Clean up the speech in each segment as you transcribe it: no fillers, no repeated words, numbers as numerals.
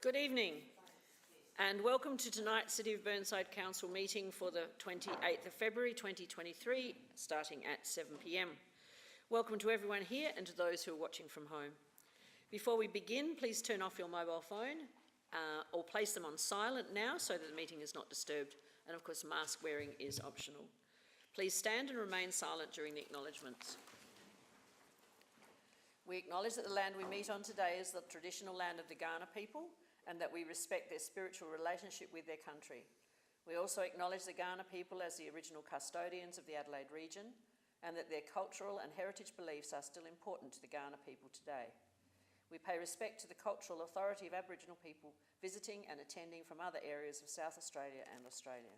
Good evening and welcome to tonight's City of Burnside Council meeting for the 28th of February 2023, starting at 7 p.m. Welcome to everyone here and to those who are watching from home. Before we begin, please turn off your mobile phone or place them on silent now so that the meeting is not disturbed, and of course mask wearing is optional. Please stand and remain silent during the acknowledgements. We acknowledge that the land we meet on today is the traditional land of the Kaurna people and that we respect their spiritual relationship with their country. We also acknowledge the Kaurna people as the original custodians of the Adelaide region and that their cultural and heritage beliefs are still important to the Kaurna people today. We pay respect to the cultural authority of Aboriginal people visiting and attending from other areas of South Australia and Australia.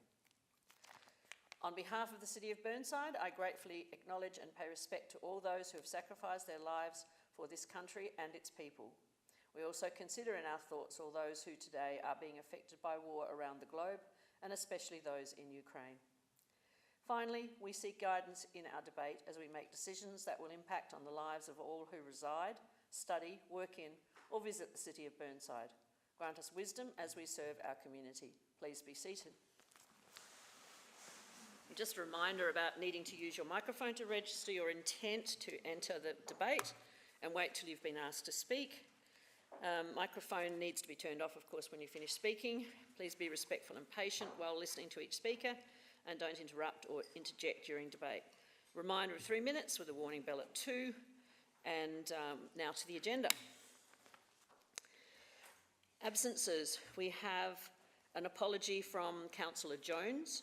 On behalf of the City of Burnside, I gratefully acknowledge and pay respect to all those who have sacrificed their lives for this country and its people. We also consider in our thoughts all those who today are being affected by war around the globe, and especially those in Ukraine. Finally, we seek guidance in our debate as we make decisions that will impact on the lives of all who reside, study, work in, or visit the City of Burnside. Grant us wisdom as we serve our community. Please be seated. Just a reminder about needing to use your microphone to register your intent to enter the debate and wait till you've been asked to speak. Microphone needs to be turned off, of course, when you finish speaking. Please be respectful and patient while listening to each speaker and don't interrupt or interject during debate. Reminder of 3 minutes with a warning bell at 2. And now to the agenda. Absences. We have an apology from Councillor Jones.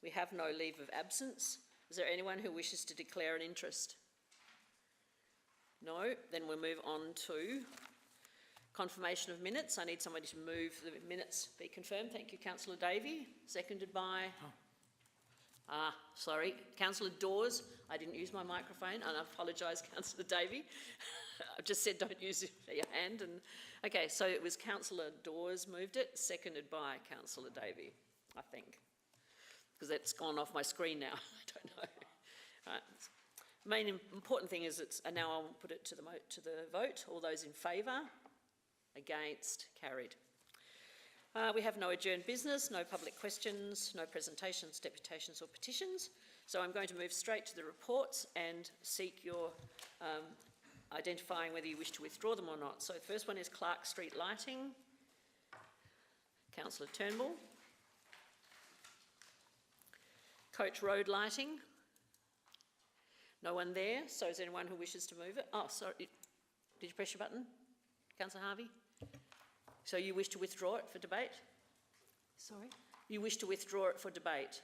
We have no leave of absence. Is there anyone who wishes to declare an interest? No? Then we'll move on to confirmation of minutes. I need somebody to move the minutes be confirmed. Thank you, Councillor Davey. Seconded by... sorry, Councillor Dawes. I didn't use my microphone and I apologise, Councillor Davey. I just said don't use your hand. And okay, so it was Councillor Dawes moved it, seconded by Councillor Davey, I think. Because that's gone off my screen now. I don't know. Right. Main important thing is it's, and now I'll put it to the vote. All those in favour? Against? Carried. We have no adjourned business, no public questions, no presentations, deputations or petitions. So I'm going to move straight to the reports and seek your identifying whether you wish to withdraw them or not. So the first one is Clark Street Lighting. Councillor Turnbull. Coach Road Lighting. No one there, so is there anyone who wishes to move it? Oh, sorry, did you press your button, Councillor Harvey? So you wish to withdraw it for debate? Sorry? You wish to withdraw it for debate?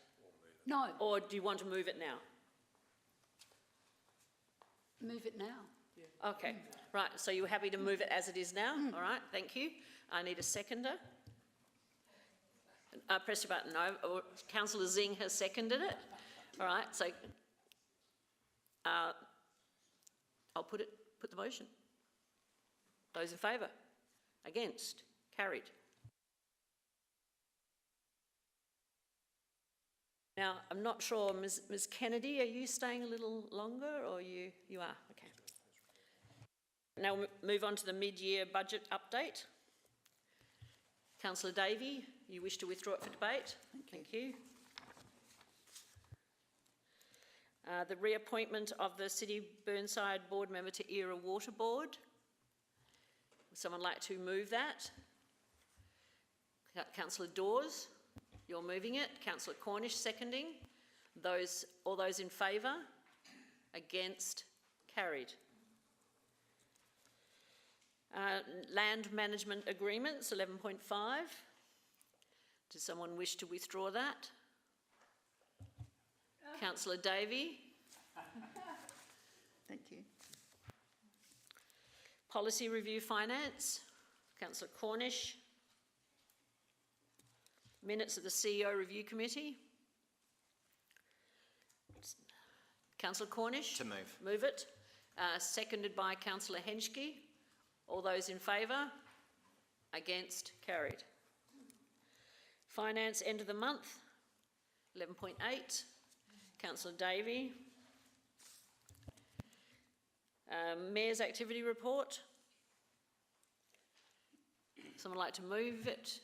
No. Or do you want to move it now? Move it now. Yeah. Okay, right, so you're happy to move it as it is now? All right, thank you. I need a seconder. Press your button. No, Councillor Zing has seconded it. All right, so I'll put the motion. Those in favour? Against? Carried. Now, I'm not sure, Ms Kennedy, are you staying a little longer or you are? Okay. Now we'll move on to the mid-year budget update. Councillor Davey, you wish to withdraw it for debate? Thank you. The reappointment of the City Burnside board member to Era Water Board. Would someone like to move that? Councillor Dawes, you're moving it. Councillor Cornish seconding. All those in favour? Against? Carried. Land management agreements, 11.5. Does someone wish to withdraw that? Councillor Davey. Thank you. Policy review finance, Councillor Cornish. Minutes of the CEO review committee. Councillor Cornish. To move. Move it. Seconded by Councillor Henschke. All those in favour? Against? Carried. Finance end of the month, 11.8. Councillor Davey. Mayor's activity report. Someone like to move it?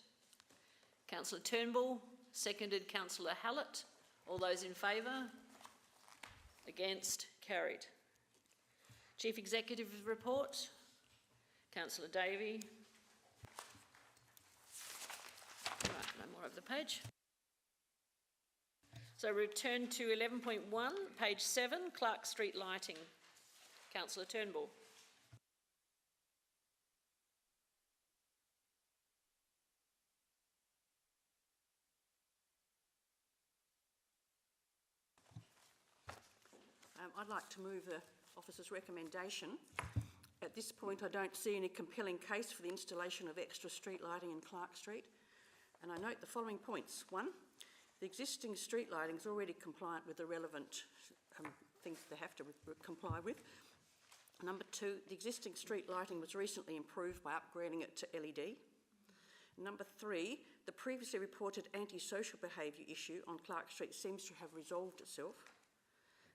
Councillor Turnbull, seconded Councillor Hallett. All those in favour? Against? Carried. Chief Executive report. Councillor Davey. Right, no more over the page. So return to 11.1, page 7, Clark Street lighting. Councillor Turnbull. I'd like to move the officer's recommendation. At this point, I don't see any compelling case for the installation of extra street lighting in Clark Street. And I note the following points. 1, the existing street lighting is already compliant with the relevant things they have to comply with. Number 2, the existing street lighting was recently improved by upgrading it to LED. Number 3, the previously reported antisocial behaviour issue on Clark Street seems to have resolved itself.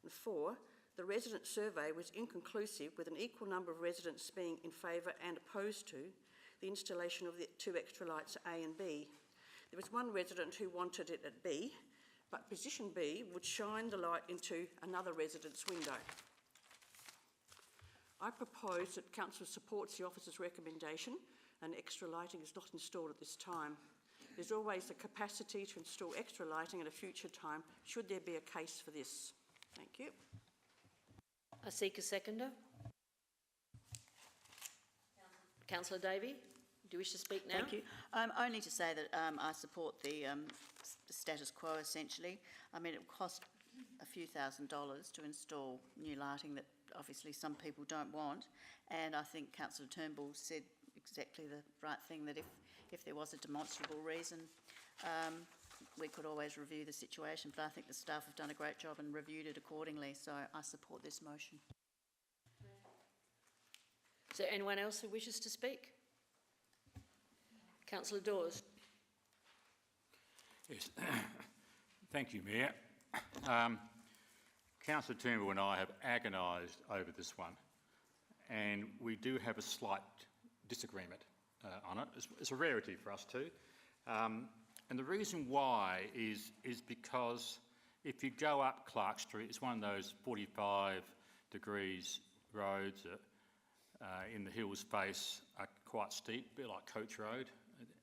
And 4, the resident survey was inconclusive, with an equal number of residents being in favour and opposed to the installation of the 2 extra lights at A and B. There was one resident who wanted it at B, but position B would shine the light into another resident's window. I propose that Council supports the officer's recommendation and extra lighting is not installed at this time. There's always the capacity to install extra lighting at a future time, should there be a case for this. Thank you. I seek a seconder. Councillor Davey, do you wish to speak now? Thank you. Only to say that I support the status quo essentially. I mean, it will cost a few $1,000s to install new lighting that obviously some people don't want, and I think Councillor Turnbull said exactly the right thing, that if there was a demonstrable reason, we could always review the situation, but I think the staff have done a great job and reviewed it accordingly, so I support this motion. Is there anyone else who wishes to speak? Councillor Dawes. Yes, thank you, Mayor. Councillor Turnbull and I have agonised over this one, and we do have a slight disagreement on it. It's a rarity for us too. And the reason why is because if you go up Clark Street, it's one of those 45 degrees roads in the hills face are quite steep, a bit like Coach Road.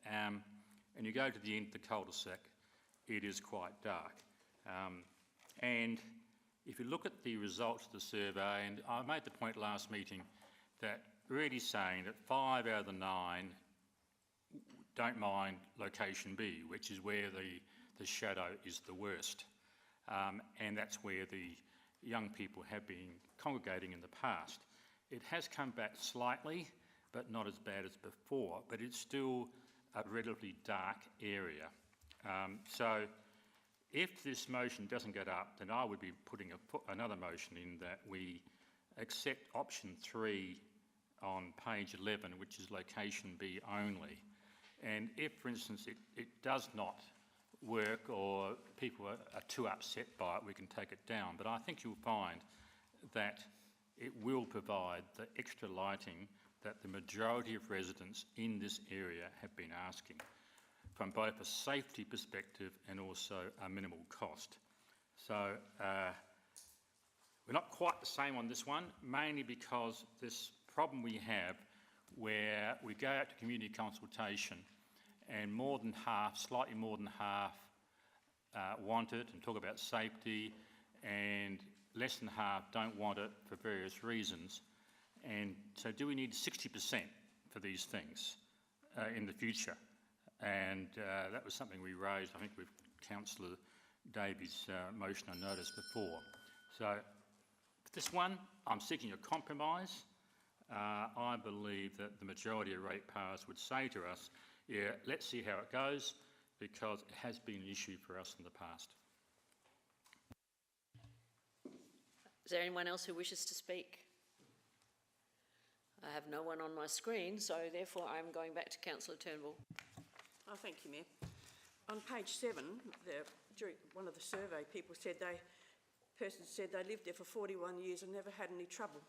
And you go to the end of the cul-de-sac, it is quite dark. And if you look at the results of the survey, and I made the point last meeting that really saying that 5 out of the 9 don't mind location B, which is where the shadow is the worst. And that's where the young people have been congregating in the past. It has come back slightly, but not as bad as before, but it's still a relatively dark area. So if this motion doesn't get up, then I would be putting another motion in that we accept option 3 on page 11, which is location B only. And if, for instance, it does not work or people are too upset by it, we can take it down. But I think you'll find that it will provide the extra lighting that the majority of residents in this area have been asking, from both a safety perspective and also a minimal cost. So we're not quite the same on this one, mainly because this problem we have where we go out to community consultation and more than half, slightly more than half want it and talk about safety, and less than half don't want it for various reasons. And so do we need 60% for these things in the future? And that was something we raised, I think, with Councillor Davies' motion I noticed before. So for this one, I'm seeking a compromise. I believe that the majority of ratepayers would say to us, yeah, let's see how it goes, because it has been an issue for us in the past. Is there anyone else who wishes to speak? I have no one on my screen, so therefore I'm going back to Councillor Turnbull. Oh, thank you, Mayor. On page 7, during one of the survey, people said person said they lived there for 41 years and never had any trouble.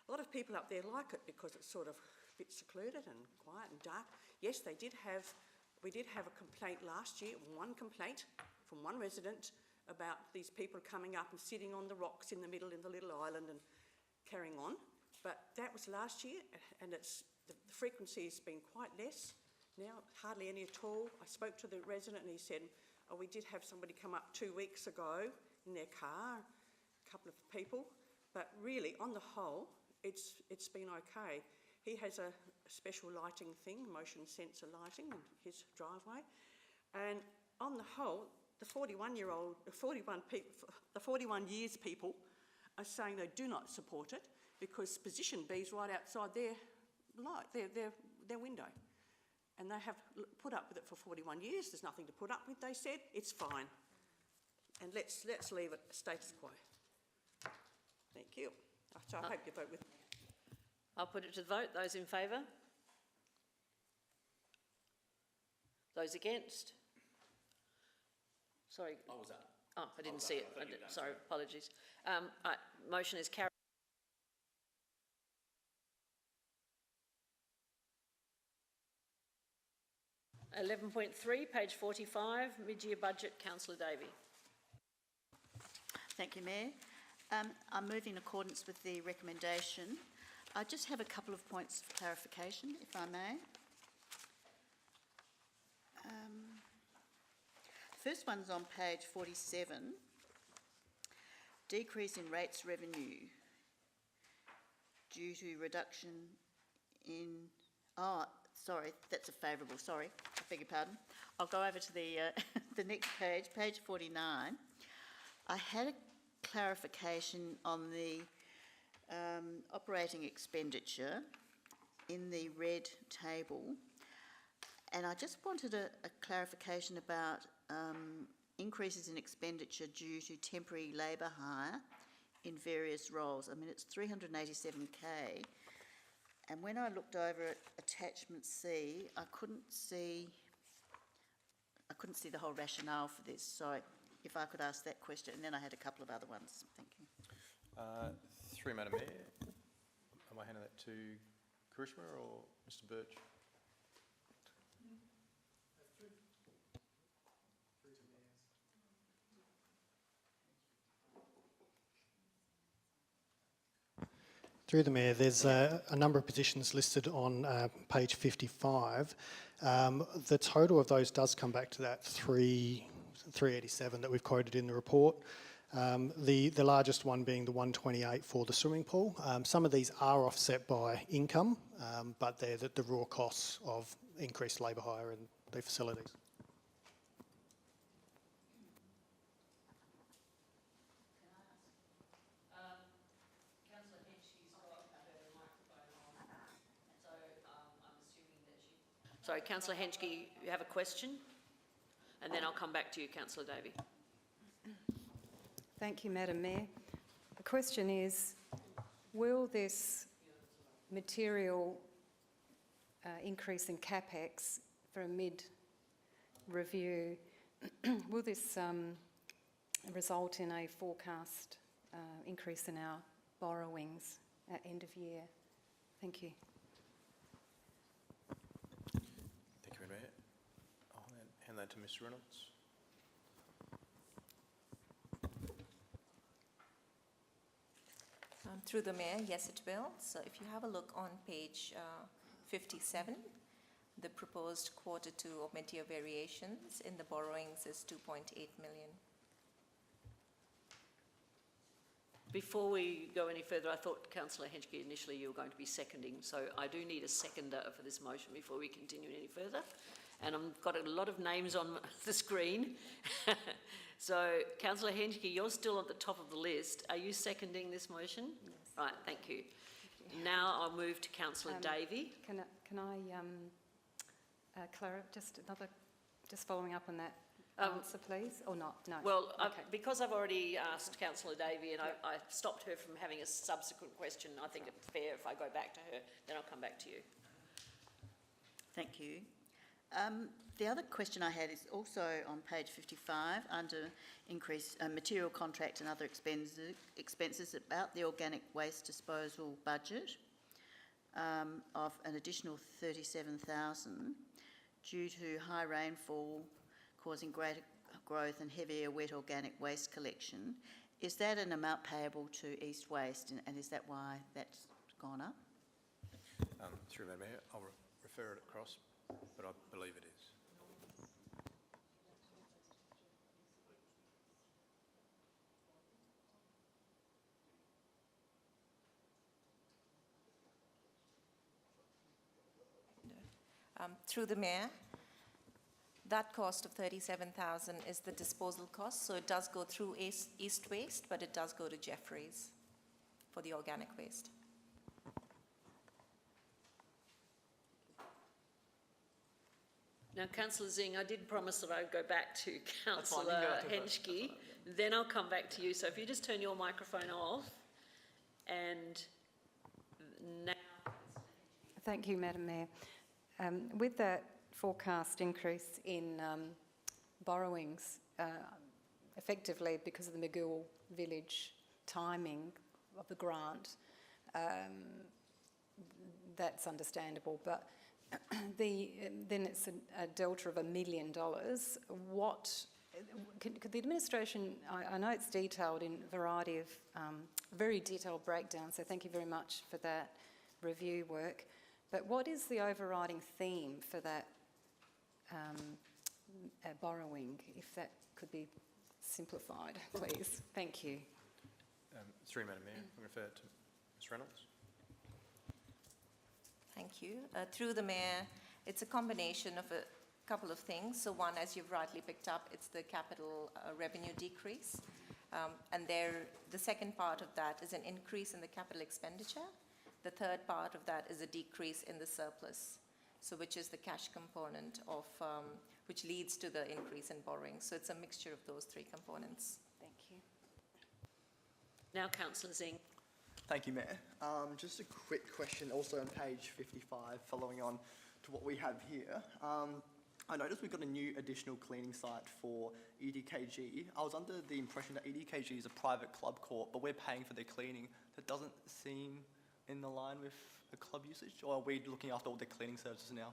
A lot of people up there like it because it's sort of bit secluded and quiet and dark. Yes, we did have a complaint last year, one complaint from one resident about these people coming up and sitting on the rocks in the middle in the little island and carrying on. But that was last year, and the frequency has been quite less now, hardly any at all. I spoke to the resident and he said, oh, we did have somebody come up 2 weeks ago in their car, a couple of people, but really, on the whole, it's been okay. He has a special lighting thing, motion sensor lighting in his driveway, and on the whole, the 41 years people are saying they do not support it because position B is right outside their light, their window. And they have put up with it for 41 years. There's nothing to put up with, they said. It's fine. And let's leave it status quo. Thank you. So I hope you vote with me. I'll put it to the vote. Those in favour? Those against? Sorry. Oh, was that? Oh, I didn't see it. Sorry, apologies. Right, motion is carried. .3, page 45, mid-year budget, Councillor Davey. Thank you, Mayor. I move in accordance with the recommendation. I just have a couple of points of clarification, if I may. First one's on page 47. Decrease in rates revenue due to reduction in... Oh, sorry, that's a favourable, sorry, I beg your pardon. I'll go over to the, the next page, page 49. I had a clarification on the operating expenditure in the red table, and I just wanted a clarification about increases in expenditure due to temporary labour hire in various roles. I mean, it's 387k, and when I looked over at attachment C, I couldn't see the whole rationale for this. So if I could ask that question, and then I had a couple of other ones. Thank you. Through Madam Mayor, am I handing that to Karishma or Mr. Birch? Through the Mayor, there's a number of positions listed on page 55. The total of those does come back to that 387 that we've quoted in the report. The largest one being the 128 for the swimming pool. Some of these are offset by income, but they're the raw costs of increased labour hire and the facilities. Sorry, Councillor Henschke, you have a question? And then I'll come back to you, Councillor Davey. Thank you, Madam Mayor. The question is, will this material increase in CapEx for a mid-review, will this result in a forecast increase in our borrowings at end of year? Thank you. Thank you, Madam Mayor. I'll hand that to Ms. Reynolds. Through the Mayor, yes it will. So if you have a look on page 57, the proposed quarter 2 of mid-year variations in the borrowings is 2.8 million. Before we go any further, I thought, Councillor Henschke, initially you were going to be seconding, so I do need a seconder for this motion before we continue any further. And I've got a lot of names on the screen. So, Councillor Henschke, you're still at the top of the list. Are you seconding this motion? Yes. Right, thank you. Now I'll move to Councillor Davey. Can I just following up on that answer, please, or not? No. Well, okay. because I've already asked Councillor Davey and I stopped her from having a subsequent question, I think it's fair if I go back to her, then I'll come back to you. Thank you. The other question I had is also on page 55 under increase material contract and other expenses about the organic waste disposal budget. of an additional 37,000 due to high rainfall causing greater growth and heavier wet organic waste collection. Is that an amount payable to East Waste, and is that why that's gone up? Through Madam Mayor, I'll refer it across, but I believe it is. Through the Mayor, that cost of 37,000 is the disposal cost, so it does go through East Waste, but it does go to Jeffreys for the organic waste. Now, Councillor Zing, I did promise that I'd go back to That's fine, you Councillor can go to first. Henschke, then I'll come back to you. So if you just turn your microphone off, and now... Thank you, Madam Mayor. With that forecast increase in borrowings, effectively because of the Magill Village timing of the grant, that's understandable, but then it's a delta of $1 million. What could the administration, I know it's detailed in a variety of very detailed breakdowns, so thank you very much for that review work, but what is the overriding theme for that borrowing, if that could be simplified, please? Thank you. Through Madam Mayor, I'll refer it to Ms Reynolds. Thank you. Through the Mayor, it's a combination of a couple of things. So one, as you've rightly picked up, it's the capital revenue decrease. And the second part of that is an increase in the capital expenditure. The third part of that is a decrease in the surplus, so which is the cash component of, which leads to the increase in borrowing. So it's a mixture of those three components. Thank you. Now, Councillor Zing. Thank you, Mayor. Just a quick question, also on page 55, following on to what we have here. I noticed we've got a new additional cleaning site for EDKG. I was under the impression that EDKG is a private club court, but we're paying for their cleaning. That doesn't seem in the line with the club usage, or are we looking after all their cleaning services now?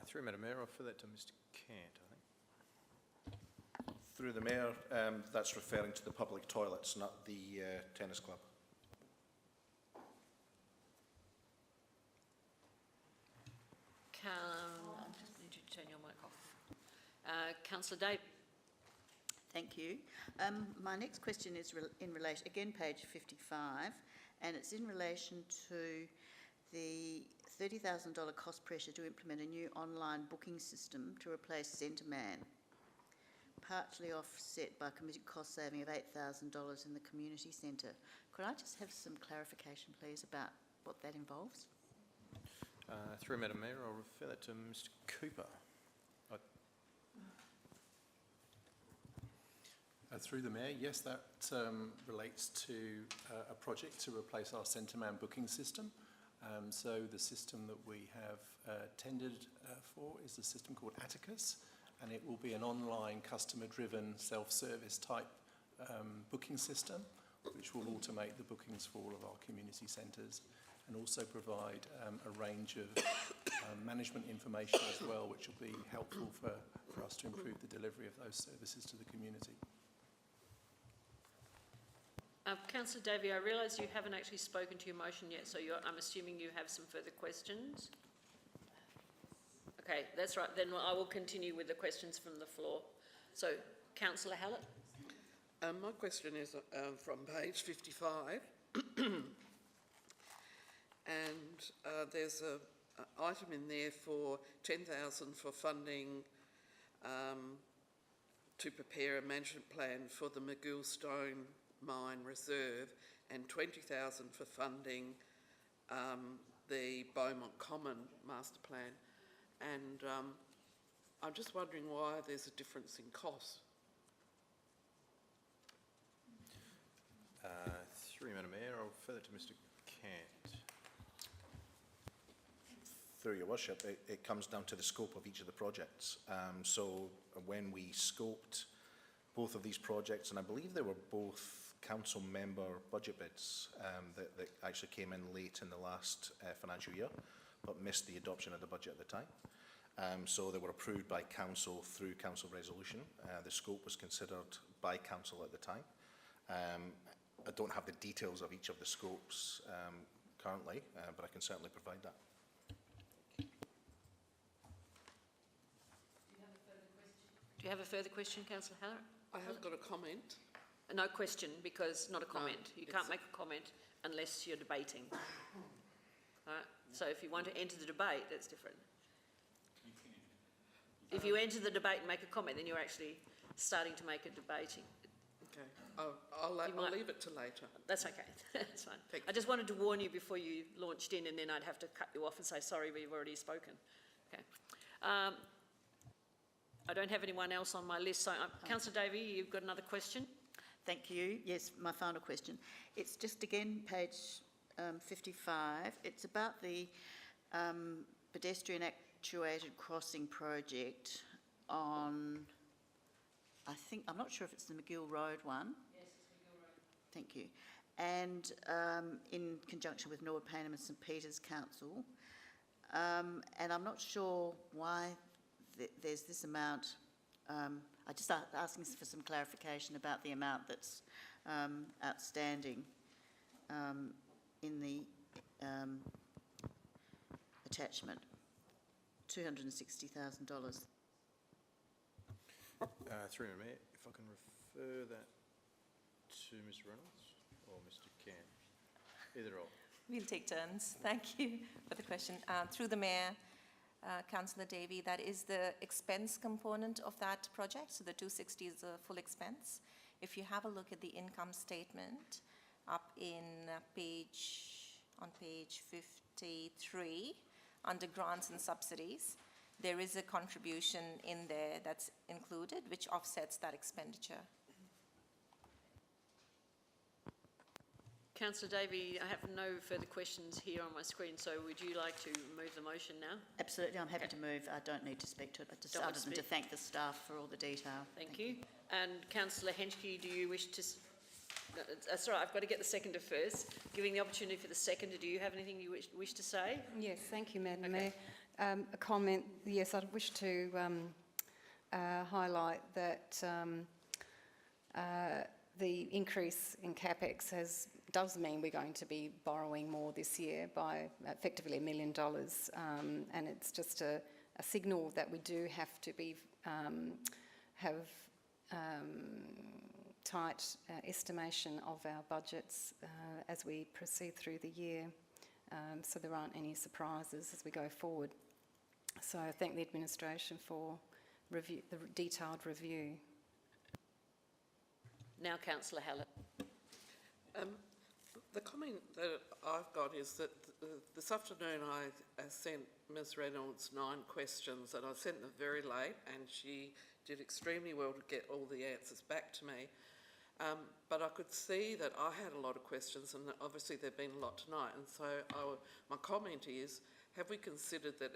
Through Madam Mayor, I'll refer that to Mr Cant, I think. Through the Mayor, that's referring to the public toilets, not the tennis club. I just need you to turn your mic off. Councillor Davis. Thank you. My next question is in relation, again, page 55, and it's in relation to the $30,000 cost pressure to implement a new online booking system to replace Centreman, partly offset by a committed cost saving of $8,000 in the community centre. Could I just have some clarification, please, about what that involves? Through Madam Mayor, I'll refer that to Mr Cooper. Through the Mayor, yes, that relates to a project to replace our Centreman booking system. So the system that we have tendered for is a system called Atticus, and it will be an online customer-driven self-service type booking system, which will automate the bookings for all of our community centres and also provide a range of management information as well, which will be helpful for us to improve the delivery of those services to the community. Councillor Davey, I realise you haven't actually spoken to your motion yet, so I'm assuming you have some further questions. Okay, that's right. Then I will continue with the questions from the floor. So, Councillor Hallett. My question is from page 55, and there's an item in there for $10,000 for funding to prepare a management plan for the Magill Stone Mine Reserve, and $20,000 for funding the Beaumont Common Master Plan. And I'm just wondering why there's a difference in cost. Through Madam Mayor, I'll refer that to Mr Cant. Through your worship, it comes down to the scope of each of the projects. So when we scoped both of these projects, and I believe they were both council member budget bids that actually came in late in the last financial year, but missed the adoption of the budget at the time. So they were approved by council through council resolution. The scope was considered by council at the time. I don't have the details of each of the scopes currently, but I can certainly provide that. Do you have a further question, Councillor Hallett? I have got a comment. No question, because not a comment. You can't it's- make a comment unless you're debating. Right? So if you want to enter the debate, that's different. If you enter the debate and make a comment, then you're actually starting to make a debating. Okay, I'll leave it to later. That's okay, that's fine. Thank I just wanted to warn you before you launched in, and then I'd have to cut you off and say, sorry, we've already spoken. Okay. I don't have anyone else on my list, so Councillor Davey, you've got another question? Thank you. Yes, my final question. It's just again page 55. It's about the pedestrian actuated crossing project on, I'm not sure if it's the McGill Road one. Yes, it's McGill Road. Thank you. And in conjunction with Norwood, Payneham and St Peters Council. And I'm not sure why there's this amount. I just asking for some clarification about the amount that's outstanding in the attachment, $260,000. Through the Mayor, if I can refer that to Ms Reynolds or Mr Cairn, either or. We'll take turns. Thank you for the question. Through the Mayor, Councillor Davey, that is the expense component of that project. So the 260 is the full expense. If you have a look at the income statement up in on page 53, under grants and subsidies, there is a contribution in there that's included, which offsets that expenditure. Councillor Davey, I have no further questions here on my screen, so would you like to move the motion now? Absolutely, I'm happy to move. I don't need to speak to it. Don't want Other to than to speak. thank the staff for all the detail. Thank you. And Councillor Henschke, do you wish to... No, that's all right, I've got to get the seconder first. Giving the opportunity for the seconder, do you have anything you wish to say? Yes, thank you, Madam Okay. Mayor. A comment, yes, I'd wish to highlight that the increase in CapEx does mean we're going to be borrowing more this year by effectively $1 million, and it's just a signal that we do have to be have tight estimation of our budgets as we proceed through the year, so there aren't any surprises as we go forward. So I thank the administration for the detailed review. Now, Councillor Hallett. The comment that I've got is that this afternoon I sent Ms Reynolds 9 questions, and I sent them very late, and she did extremely well to get all the answers back to me. But I could see that I had a lot of questions, and obviously there have been a lot tonight, and so my comment is, have we considered that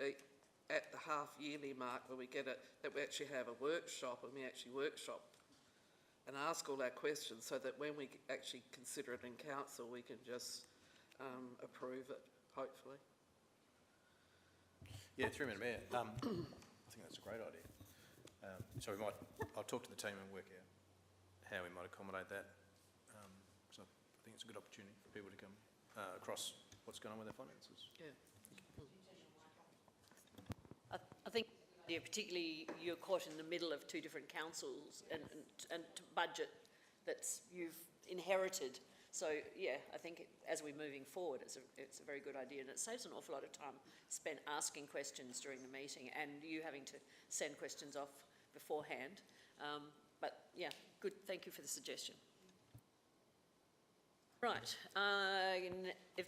at the half-yearly mark where we get it, that we actually have a workshop, and we actually workshop and ask all our questions, so that when we actually consider it in council, we can just approve it, hopefully. Yeah, through Madam Mayor, I think that's a great idea. So I'll talk to the team and work out how we might accommodate that. So I think it's a good opportunity for people to come across what's going on with their finances. Yeah. I think, yeah, particularly you're caught in the middle of two different councils and budget that's you've inherited. So yeah, I think as we're moving forward, it's a very good idea, and it saves an awful lot of time spent asking questions during the meeting and you having to send questions off beforehand. But yeah, good. Thank you for the suggestion. Right. If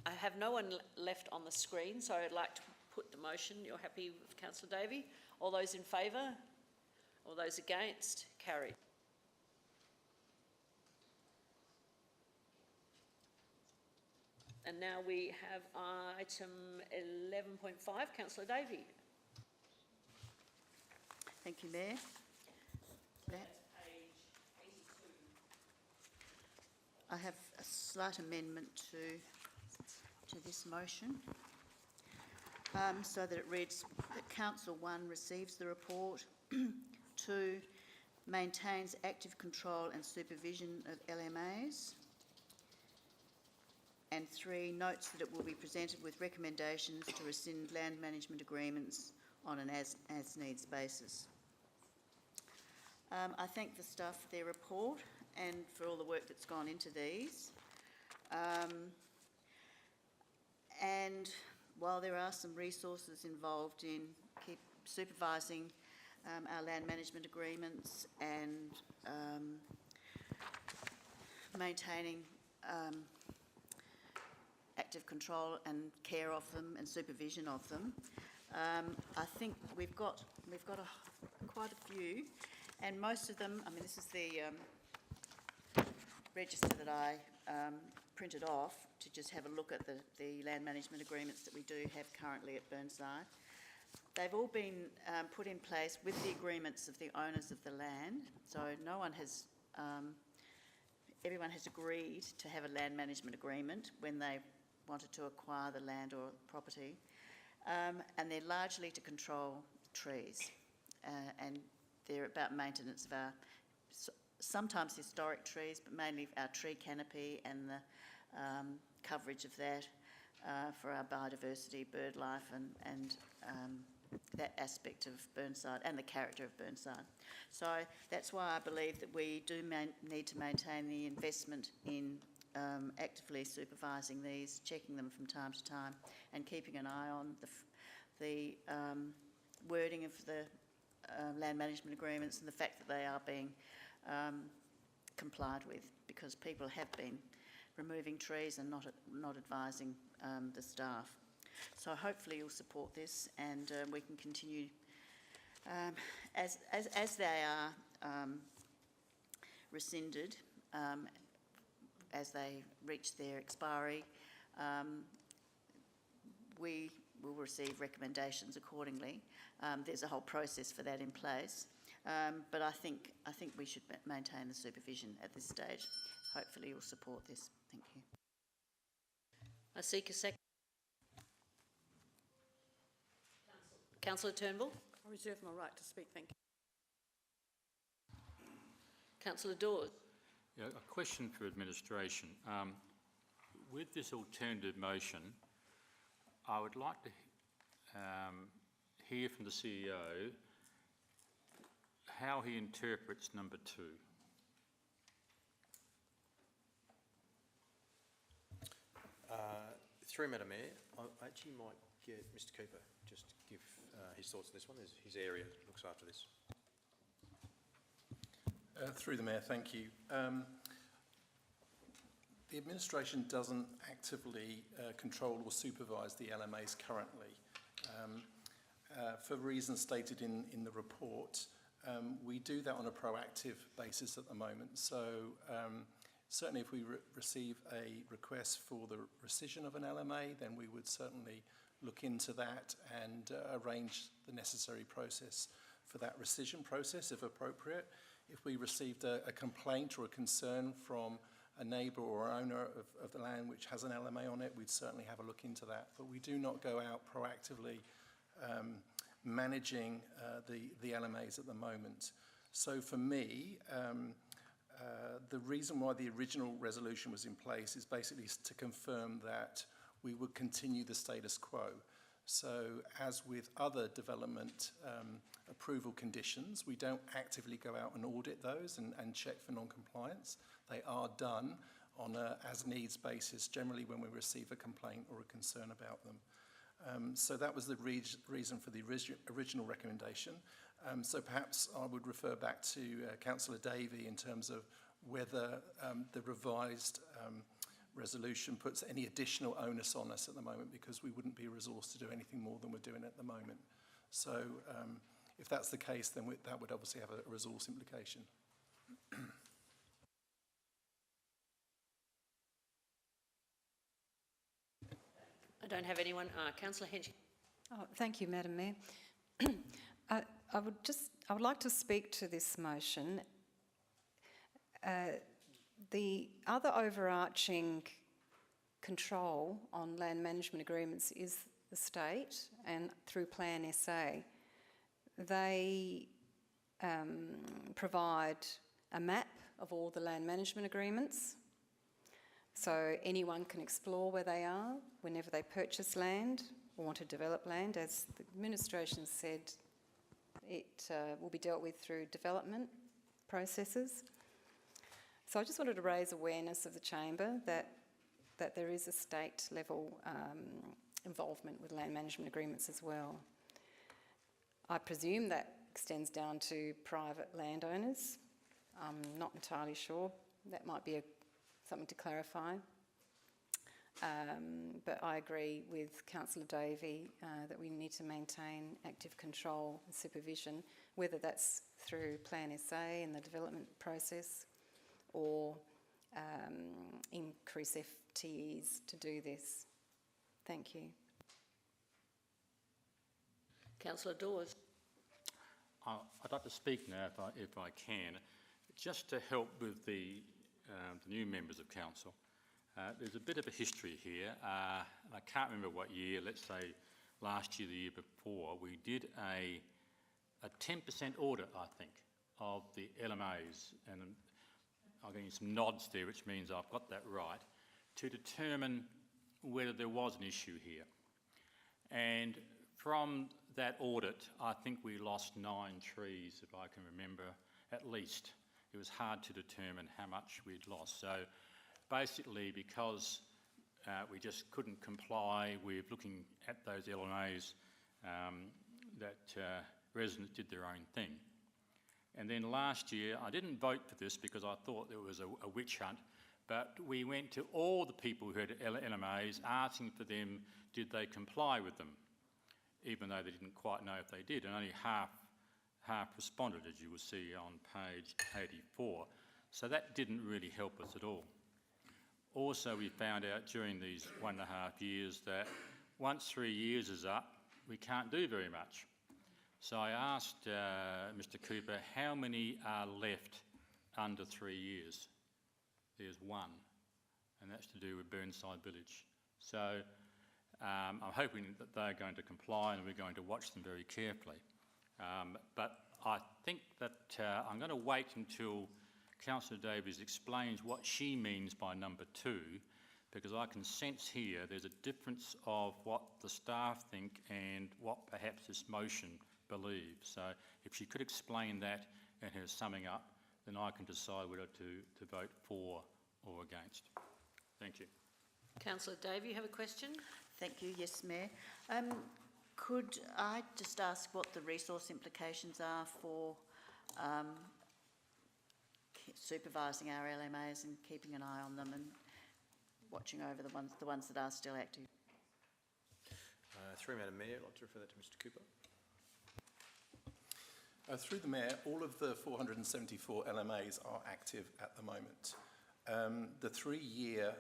I have no one left on the screen, so I'd like to put the motion. You're happy with Councillor Davey? All those in favour? All those against? Carried. And now we have item 11.5, Councillor Davey. Thank you, Mayor. That's page 82. I have a slight amendment to this motion, so that it reads that Council 1 receives the report, 2 maintains active control and supervision of LMAs, and 3 notes that it will be presented with recommendations to rescind land management agreements on an as-needs basis. I thank the staff for their report and for all the work that's gone into these. And while there are some resources involved in supervising our land management agreements and maintaining active control and care of them and supervision of them, I think we've got quite a few, and most of them, I mean, this is the register that I printed off to just have a look at the land management agreements that we do have currently at Burnside. They've all been put in place with the agreements of the owners of the land, so everyone has agreed to have a land management agreement when they wanted to acquire the land or property, and they're largely to control trees, and they're about maintenance of our sometimes historic trees, but mainly our tree canopy and the coverage of that for our biodiversity, bird life, and that aspect of Burnside and the character of Burnside. So that's why I believe that we do need to maintain the investment in actively supervising these, checking them from time to time, and keeping an eye on the wording of the land management agreements and the fact that they are being complied with, because people have been removing trees and not advising the staff. So hopefully you'll support this, and we can continue as they are rescinded, as they reach their expiry. We will receive recommendations accordingly. There's a whole process for that in place, but I think we should maintain the supervision at this stage. Hopefully you'll support this. Thank you. I seek a second. Councillor Turnbull. I reserve my right to speak, thank you. Councillor Dawes. Yeah, a question for administration. With this alternative motion, I would like to hear from the CEO how he interprets number 2. Through Madam Mayor, I actually might get Mr Cooper just to give his thoughts on this one. His area looks after this. Through the Mayor, thank you. The administration doesn't actively control or supervise the LMAs currently. For reasons stated in the report, we do that on a proactive basis at the moment. So certainly if we receive a request for the rescission of an LMA, then we would certainly look into that and arrange the necessary process for that rescission process if appropriate. If we received a complaint or a concern from a neighbour or owner of the land which has an LMA on it, we'd certainly have a look into that. But we do not go out proactively managing the LMAs at the moment. So for me, the reason why the original resolution was in place is basically to confirm that we would continue the status quo. So as with other development approval conditions, we don't actively go out and audit those and check for non-compliance. They are done on a as-needs basis, generally when we receive a complaint or a concern about them. So that was the reason for the original recommendation. So perhaps I would refer back to Councillor Davey in terms of whether the revised resolution puts any additional onus on us at the moment, because we wouldn't be resourced to do anything more than we're doing at the moment. So if that's the case, then that would obviously have a resource implication. I don't have anyone. Councillor Hench. Oh, thank you, Madam Mayor. I would like to speak to this motion. The other overarching control on land management agreements is the state, and through Plan SA. They provide a map of all the land management agreements, so anyone can explore where they are whenever they purchase land or want to develop land. As the administration said, it will be dealt with through development processes. So I just wanted to raise awareness of the chamber that there is a state level involvement with land management agreements as well. I presume that extends down to private landowners. I'm not entirely sure. That might be something to clarify. But I agree with Councillor Davey that we need to maintain active control and supervision, whether that's through Plan SA and the development process, or increase FTEs to do this. Thank you. Councillor Dawes. I'd like to speak now, if I can, just to help with the new members of council. There's a bit of a history here. I can't remember what year, let's say last year, the year before, we did a 10% audit, I think, of the LMAs, and I'm getting some nods there, which means I've got that right, to determine whether there was an issue here. And from that audit, I think we lost 9 trees, if I can remember, at least. It was hard to determine how much we'd lost. So basically, because we just couldn't comply with looking at those LMAs, residents did their own thing. And then last year, I didn't vote for this because I thought there was a witch hunt, but we went to all the people who had LMAs asking for them, did they comply with them, even though they didn't quite know if they did, and only half responded, as you will see on page 84. So that didn't really help us at all. Also, we found out during these 1.5 years that once 3 years is up, we can't do very much. So I asked Mr. Cooper, how many are left under 3 years? There's 1, and that's to do with Burnside Village. So I'm hoping that they're going to comply and we're going to watch them very carefully. But I think that I'm going to wait until Councillor Davies explains what she means by number 2, because I can sense here there's a difference of what the staff think and what perhaps this motion believes. So if she could explain that in her summing up, then I can decide whether to vote for or against. Thank you. Councillor Davey, you have a question? Thank you. Yes, Mayor. Could I just ask what the resource implications are for supervising our LMAs and keeping an eye on them and watching over the ones that are still active? Through Madam Mayor, I'd like to refer that to Mr. Cooper. Through the Mayor, all of the 474 LMAs are active at the moment. The 3-year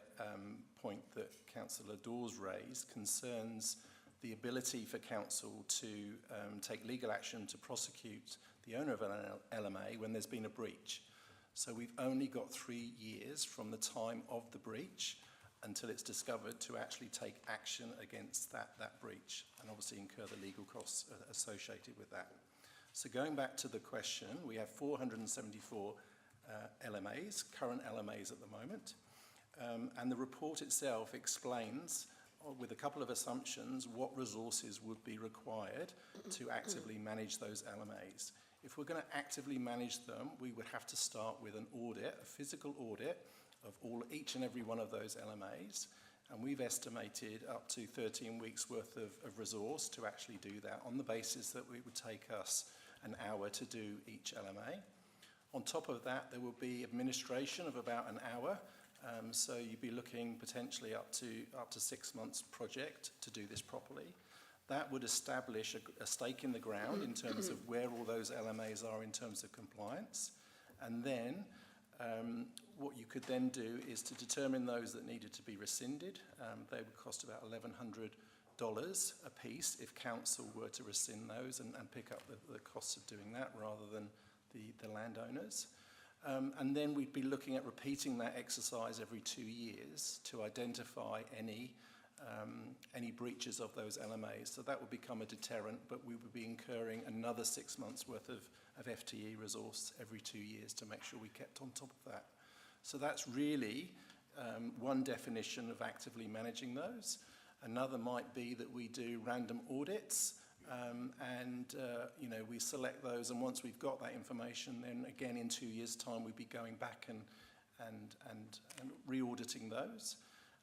point that Councillor Dawes raised concerns the ability for council to take legal action to prosecute the owner of an LMA when there's been a breach. So we've only got 3 years from the time of the breach until it's discovered to actually take action against that breach, and obviously incur the legal costs associated with that. So going back to the question, we have 474 LMAs, current LMAs at the moment, and the report itself explains, with a couple of assumptions, what resources would be required to actively manage those LMAs. If we're going to actively manage them, we would have to start with an audit, a physical audit of each and every one of those LMAs, and we've estimated up to 13 weeks worth of resource to actually do that, on the basis that it would take us an hour to do each LMA. On top of that, there will be administration of about an hour, so you'd be looking potentially up to 6 months project to do this properly. That would establish a stake in the ground in terms of where all those LMAs are in terms of compliance, and then what you could then do is to determine those that needed to be rescinded. They would cost about $1,100 a piece if council were to rescind those and pick up the costs of doing that rather than the landowners. And then we'd be looking at repeating that exercise every 2 years to identify any breaches of those LMAs. So that would become a deterrent, but we would be incurring another 6 months worth of FTE resource every 2 years to make sure we kept on top of that. So that's really one definition of actively managing those. Another might be that we do random audits we select those, and once we've got that information, then again in 2 years' time we'd be going back and re-auditing those.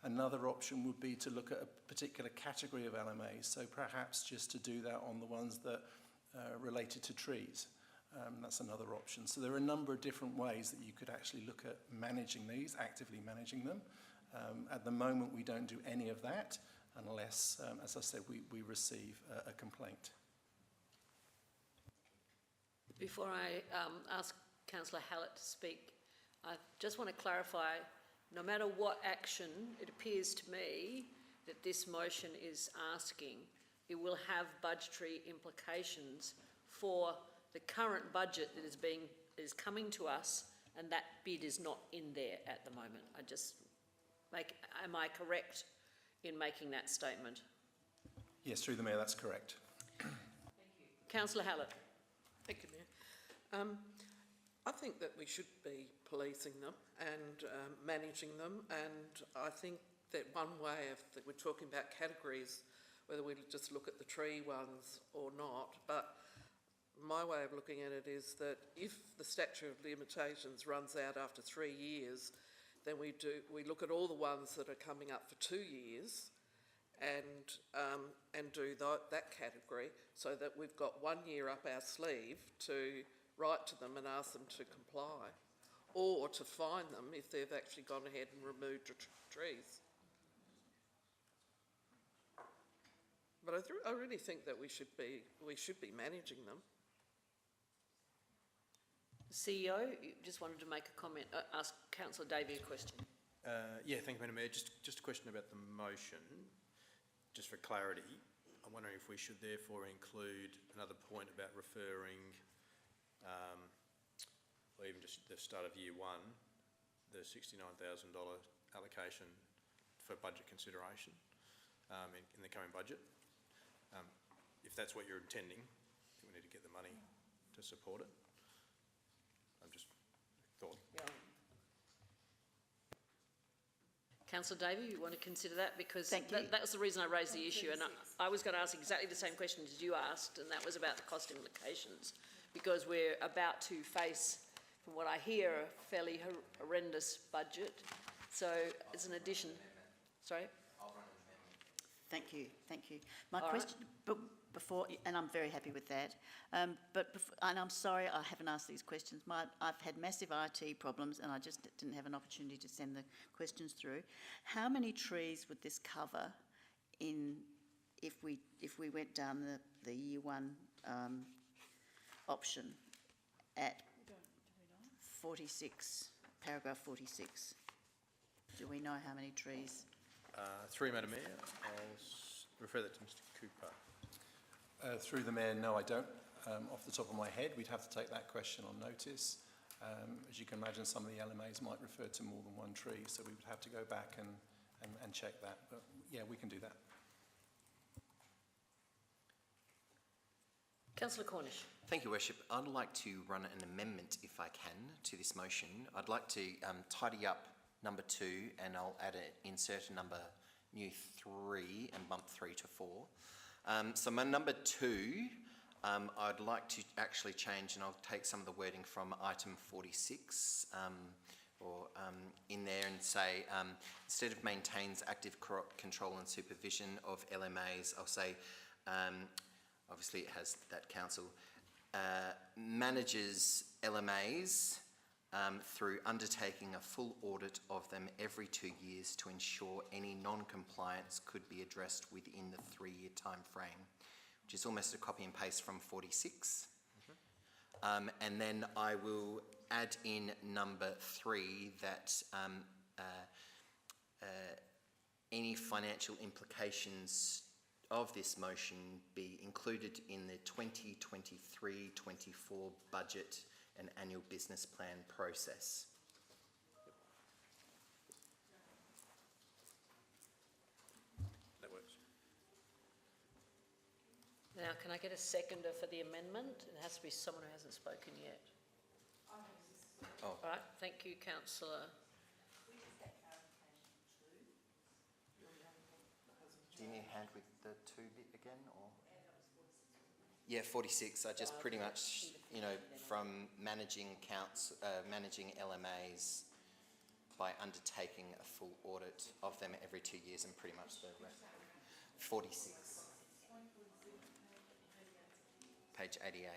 Another option would be to look at a particular category of LMAs, so perhaps just to do that on the ones that are related to trees. That's another option. So there are a number of different ways that you could actually look at managing these, actively managing them. At the moment we don't do any of that unless, as I said, we receive a complaint. Before I ask Councillor Hallett to speak, I just want to clarify, no matter what action, it appears to me that this motion is asking, it will have budgetary implications for the current budget that is coming to us, and that bid is not in there at the moment. Am I correct in making that statement? Yes, through the Mayor, that's correct. Thank you. Councillor Hallett. Thank you, Mayor. I think that we should be policing them and managing them, and I think that one way that we're talking about categories, whether we just look at the tree ones or not, but my way of looking at it is that if the statute of limitations runs out after 3 years, then we look at all the ones that are coming up for 2 years and do that category, so that we've got 1 year up our sleeve to write to them and ask them to comply, or to fine them if they've actually gone ahead and removed trees. But I really think that we should be managing them. CEO, you just wanted to make a comment, ask Councillor Davey a question. Yeah, thank you, Madam Mayor. Just a question about the motion, just for clarity. I'm wondering if we should therefore include another point about referring, or even just the start of year one, the $69,000 allocation for budget consideration in the current budget. If that's what you're intending, I think we need to get the money to support it. Yeah. Councillor Davey, you want to consider that? Because that was the reason I raised the issue, and I was going to ask exactly the same question as you asked, and that was about the cost implications, because we're about to face, from what I hear, a fairly horrendous budget. So it's an addition. Sorry? Thank you. My question, but before, and I'm very happy with that, and I'm sorry I haven't asked these questions. I've had massive IT problems and I just didn't have an opportunity to send the questions through. How many trees would this cover if we went down the year one option at 46, paragraph 46? Do we know how many trees? Through Madam Mayor, I'll refer that to Mr Cooper. Through the Mayor, no, I don't. Off the top of my head, we'd have to take that question on notice. As you can imagine, some of the LMAs might refer to more than one tree, so we would have to go back and check that. But yeah, we can do that. Councillor Cornish. Thank you, Worship. I'd like to run an amendment, if I can, to this motion. I'd like to tidy up number 2, and I'll insert a number new 3 and bump 3 to 4. So my number 2, I'd like to actually change, and I'll take some of the wording from item 46 in there and say, instead of maintains active control and supervision of LMAs, I'll say, obviously it has that council, manages LMAs through undertaking a full audit of them every 2 years to ensure any non-compliance could be addressed within the 3-year time frame, which is almost a copy and paste from 46. And then I will add in number 3 that any financial implications of this motion be included in the 2023-24 budget an annual business plan process. That works. Now, can I get a seconder for the amendment? It has to be someone who hasn't spoken yet. Oh. All right, thank you, councillor. Do you need a hand with the 2 bit again, or? Yeah, 46. I just pretty much, you know, from managing managing LMAs by undertaking a full audit of them every 2 years, and pretty much the rest. 46. Page 88.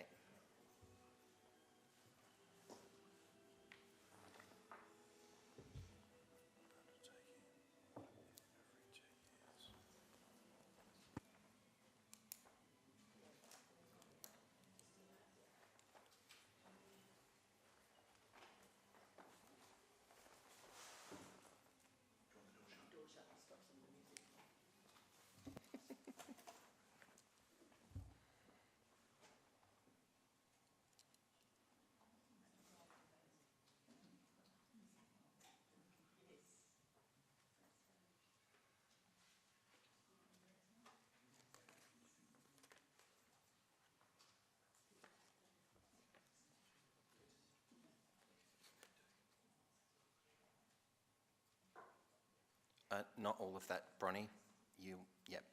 Not all of that, Bronnie. Yep.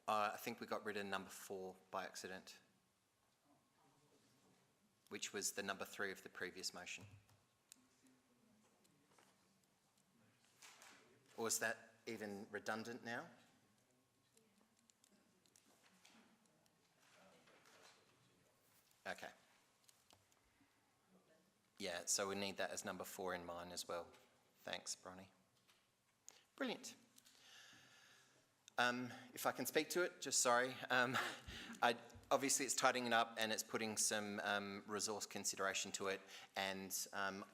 I think we got rid of number 4 by accident, which was the number 3 of the previous motion. Or is that even redundant now? Okay. Yeah, so we need that as number 4 in mine as well. Thanks, Bronnie. Brilliant. If I can speak to it, just sorry. Obviously it's tidying it up and it's putting some resource consideration to it, and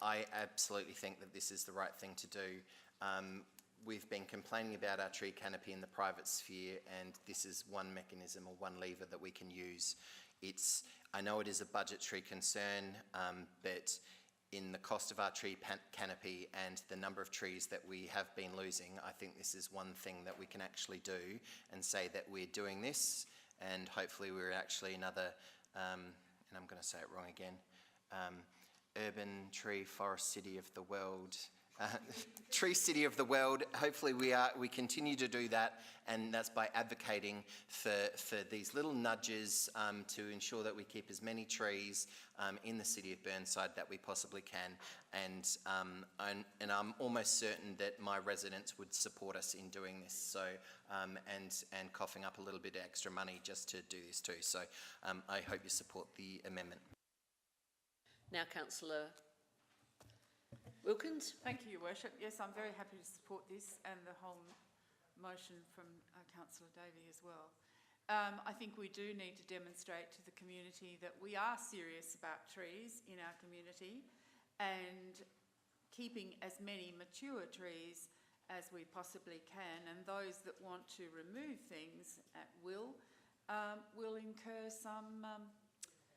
I absolutely think that this is the right thing to do. We've been complaining about our tree canopy in the private sphere, and this is one mechanism or one lever that we can use. I know it is a budgetary concern, but in the cost of our tree canopy and the number of trees that we have been losing, I think this is one thing that we can actually do and say that we're doing this, and hopefully we're actually another, and I'm going to say it wrong again, urban tree forest city of the world. Tree city of the world. Hopefully we continue to do that, and that's by advocating for these little nudges to ensure that we keep as many trees in the city of Burnside that we possibly can, and I'm almost certain that my residents would support us in doing this, so and coughing up a little bit of extra money just to do this too. So I hope you support the amendment. Now, councillor Wilkins. Thank you, Your Worship. Yes, I'm very happy to support this and the whole motion from Councillor Davey as well. I think we do need to demonstrate to the community that we are serious about trees in our community, and keeping as many mature trees as we possibly can, and those that want to remove things at will incur some,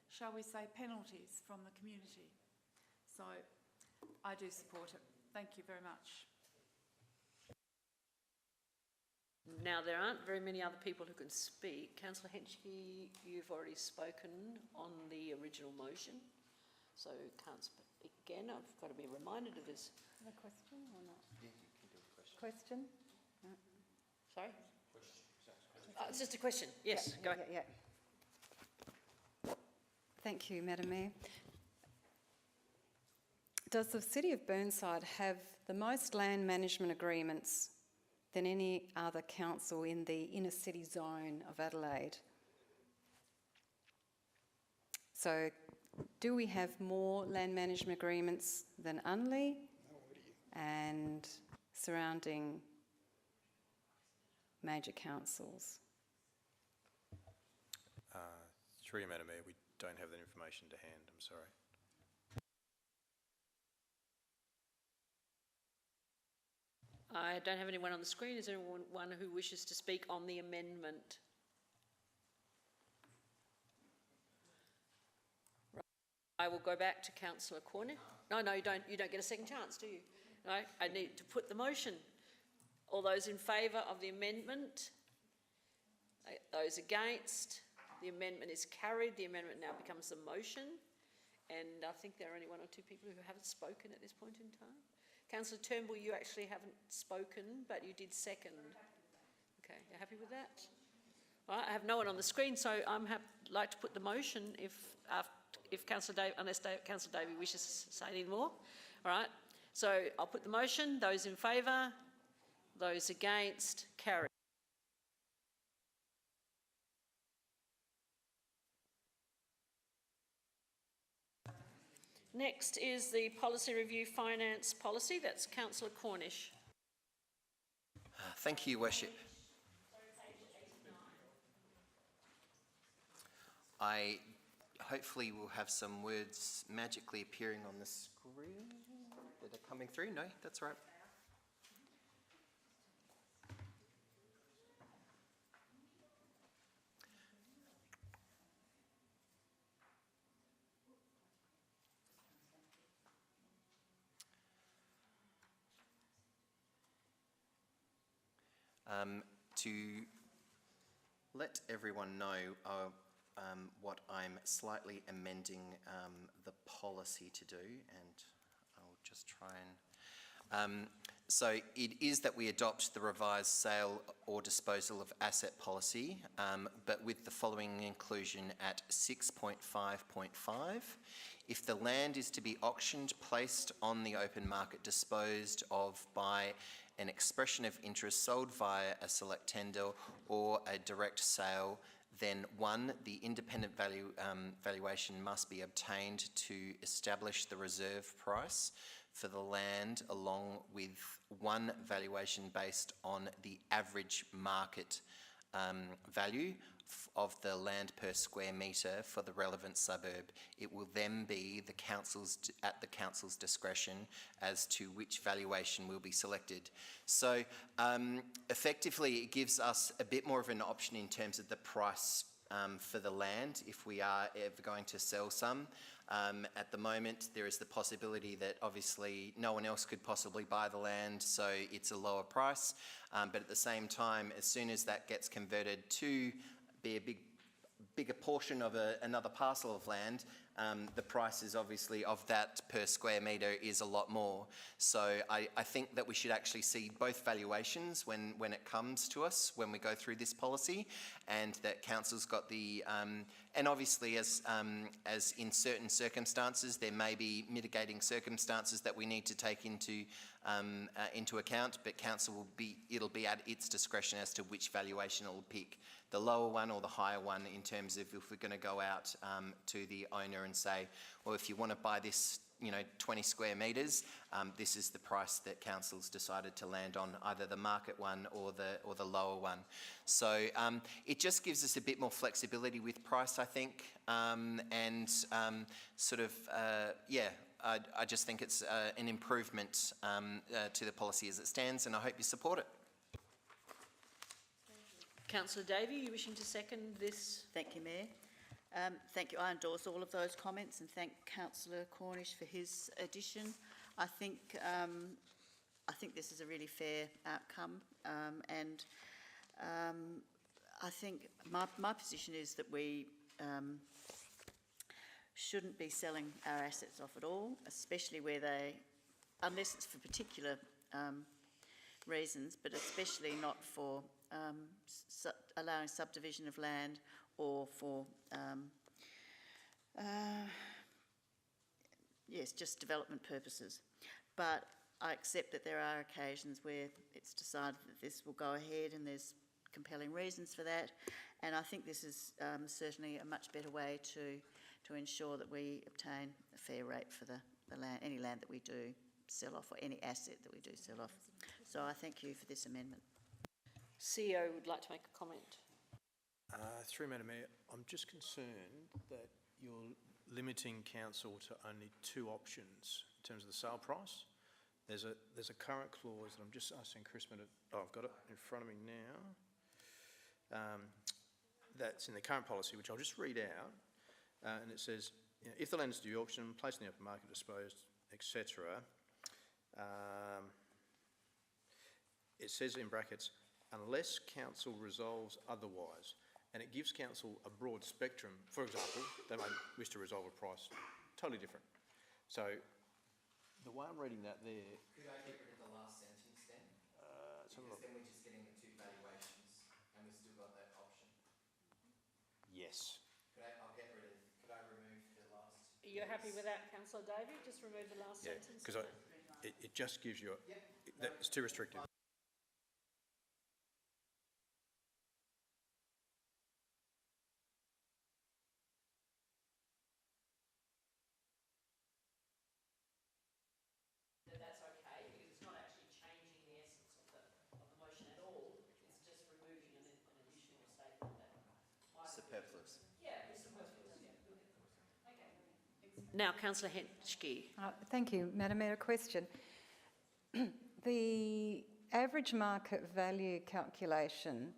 shall we say, penalties from the community. So I do support it. Thank you very much. Now, there aren't very many other people who can speak. Councillor Henschke, you've already spoken on the original motion, so can't speak again. I've got to be reminded of this. Have a question or not? Yeah, you can do a question. Question? No. Sorry? It's just a question. Yes, go ahead. Thank you, Madam Mayor. Does the City of Burnside have the most land management agreements than any other council in the inner city zone of Adelaide? So, do we have more land management agreements than Unley and surrounding major councils? Through you, Madam Mayor, we don't have that information to hand, I'm sorry. I don't have anyone on the screen. Is there anyone who wishes to speak on the amendment? Right. I will go back to councillor Cornish. No, you don't get a second chance, do you? No, I need to put the motion. All those in favour of the amendment? Those against? The amendment is carried. The amendment now becomes the motion. And I think there are only one or two people who haven't spoken at this point in time. Councillor Turnbull, you actually haven't spoken, but you did second. Okay, you're happy with that? All right, I have no one on the screen, so I'm like to put the motion if Councillor Davey, unless Councillor Davey wishes to say any more. All right, so I'll put the motion. Those in favour? Those against? Carried. Next is the policy review finance policy. That's Councillor Cornish. Thank you, Your Worship. I hopefully will have some words magically appearing on the screen that are coming through. No, that's right. To let everyone know what I'm slightly amending the policy to do, and I'll just try and... so it is that we adopt the revised sale or disposal of asset policy, but with the following inclusion at 6.5.5. If the land is to be auctioned, placed on the open market, disposed of by an expression of interest, sold via a select tender or a direct sale, then 1, the independent valuation must be obtained to establish the reserve price for the land, along with 1 valuation based on the average market value of the land per square metre for the relevant suburb. It will then be at the council's discretion as to which valuation will be selected. So effectively it gives us a bit more of an option in terms of the price for the land if we are ever going to sell some. At the moment there is the possibility that obviously no one else could possibly buy the land, so it's a lower price, but at the same time, as soon as that gets converted to be a bigger portion of another parcel of land, the price is obviously of that per square metre is a lot more. So I think that we should actually see both valuations when it comes to us, when we go through this policy, and that council's got the, and obviously as in certain circumstances, there may be mitigating circumstances that we need to take into account, but council it'll be at its discretion as to which valuation it will pick, the lower one or the higher one, in terms of if we're going to go out to the owner and say, well, if you want to buy this, 20 square metres, this is the price that council's decided to land on, either the market one or the lower one. So it just gives us a bit more flexibility with price, I think, and I just think it's an improvement to the policy as it stands, and I hope you support it. Councillor Davey, you wishing to second this? Thank you, Mayor. Thank you. I endorse all of those comments and thank Councillor Cornish for his addition. I think this is a really fair outcome, and I think my position is that we shouldn't be selling our assets off at all, especially where unless it's for particular reasons, but especially not for allowing subdivision of land or for just development purposes. But I accept that there are occasions where it's decided that this will go ahead and there's compelling reasons for that, and I think this is certainly a much better way to ensure that we obtain a fair rate for the land, any land that we do sell off, or any asset that we do sell off. So I thank you for this amendment. CEO would like to make a comment. Through Madam Mayor, I'm just concerned that you're limiting council to only 2 options in terms of the sale price. there's a current clause that I'm just asking Crispin to, I've got it in front of me now. That's in the current policy, which I'll just read out. And it says, if the land is to be auctioned, placed in the open market, disposed, etc., it says in brackets, unless council resolves otherwise. And it gives council a broad spectrum. For example, they may wish to resolve a price totally different. So the way I'm reading that there... Could I get rid of the last sentence then? Because then we're just getting the two valuations and we've still got that option. Yes. I'll get rid of, could I remove the last... You're happy with that, Councillor Davey? Just remove the last sentence? Because it just gives you... It's too restrictive. Superfluous. Now, Councillor Henschke. Thank you, Madam Mayor. A question. The average market value calculation,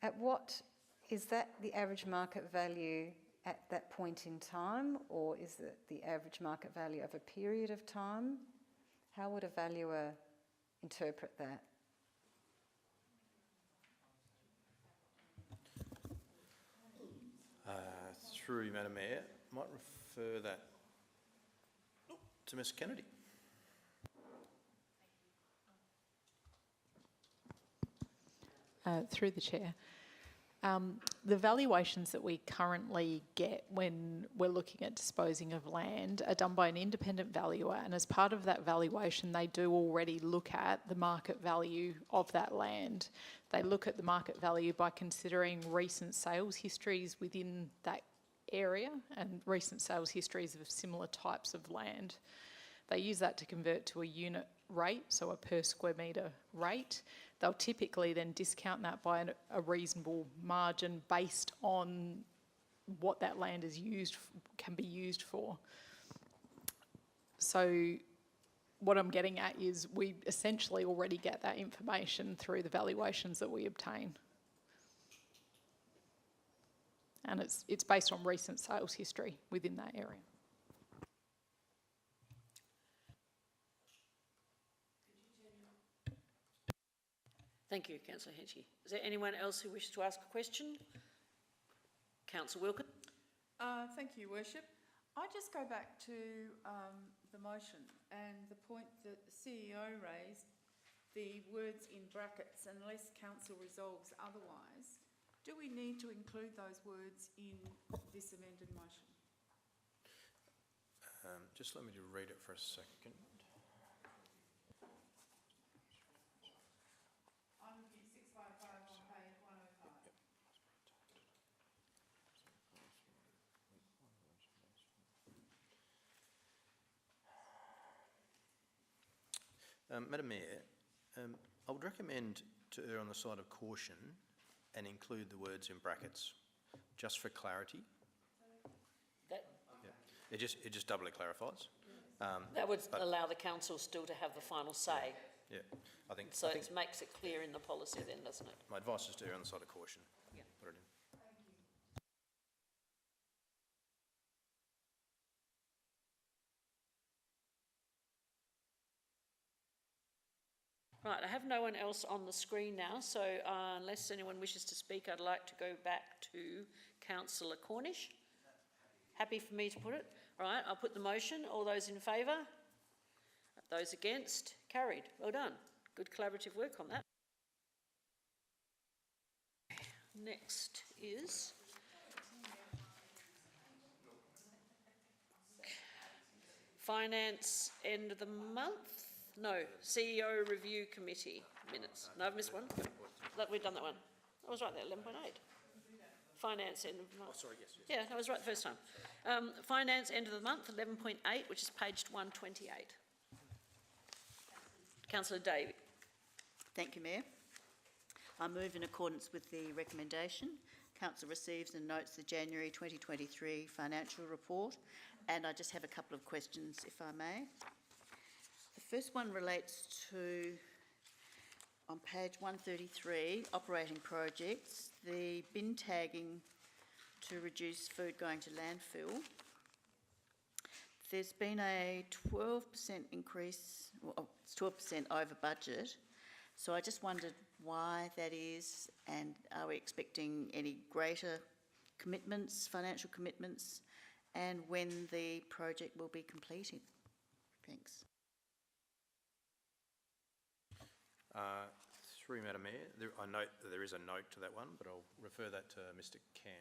at what, is that the average market value at that point in time, or is it the average market value of a period of time? How would a valuer interpret that? Through you, Madam Mayor, might refer that to Ms Kennedy. Through the chair. The valuations that we currently get when we're looking at disposing of land are done by an independent valuer, and as part of that valuation they do already look at the market value of that land. They look at the market value by considering recent sales histories within that area and recent sales histories of similar types of land. They use that to convert to a unit rate, so a per square metre rate. They'll typically then discount that by a reasonable margin based on what that land is can be used for. So what I'm getting at is we essentially already get that information through the valuations that we obtain. And it's based on recent sales history within that area. Thank you, Councillor Henschke. Is there anyone else who wishes to ask a question? Councillor Wilkin. Thank you, Worship. I just go back to the motion and the point that the CEO raised, the words in brackets, unless council resolves otherwise. Do we need to include those words in this amended motion? Just let me read it for a second. I'm looking at 655 on page 105. Madam Mayor, I would recommend to err on the side of caution and include the words in brackets, just for clarity. It just doubly clarifies. That would allow the council still to have the final say. Yeah, I think it makes it clear in the policy then, doesn't it? my advice is to err on the side of caution. Yeah. Put it in. Right, I have no one else on the screen now, so unless anyone wishes to speak, I'd like to go back to Councillor Cornish. Happy for me to put it? All right, I'll put the motion. All those in favour? Those against? Carried. Well done. Good collaborative work on that. Next is... Finance end of the month? No, CEO Review Committee minutes. No, I've missed one. Look, we've done that one. I was right there, 11.8. Finance end of the month. Oh, sorry, yes. Yeah, I was right the first time. Finance end of the month, 11.8, which is page 128. Councillor Davey. Thank you, Mayor. I move in accordance with the recommendation. Council receives and notes the January 2023 financial report, and I just have a couple of questions, if I may. The First one relates to, on page 133, operating projects, the bin tagging to reduce food going to landfill. There's been a 12% increase, well, it's 12% over budget. So I just wondered why that is, and are we expecting any greater commitments, financial commitments, and when the project will be completed? Thanks. Through Madam Mayor, I note that there is a note to that one, but I'll refer that to Mr. Cant.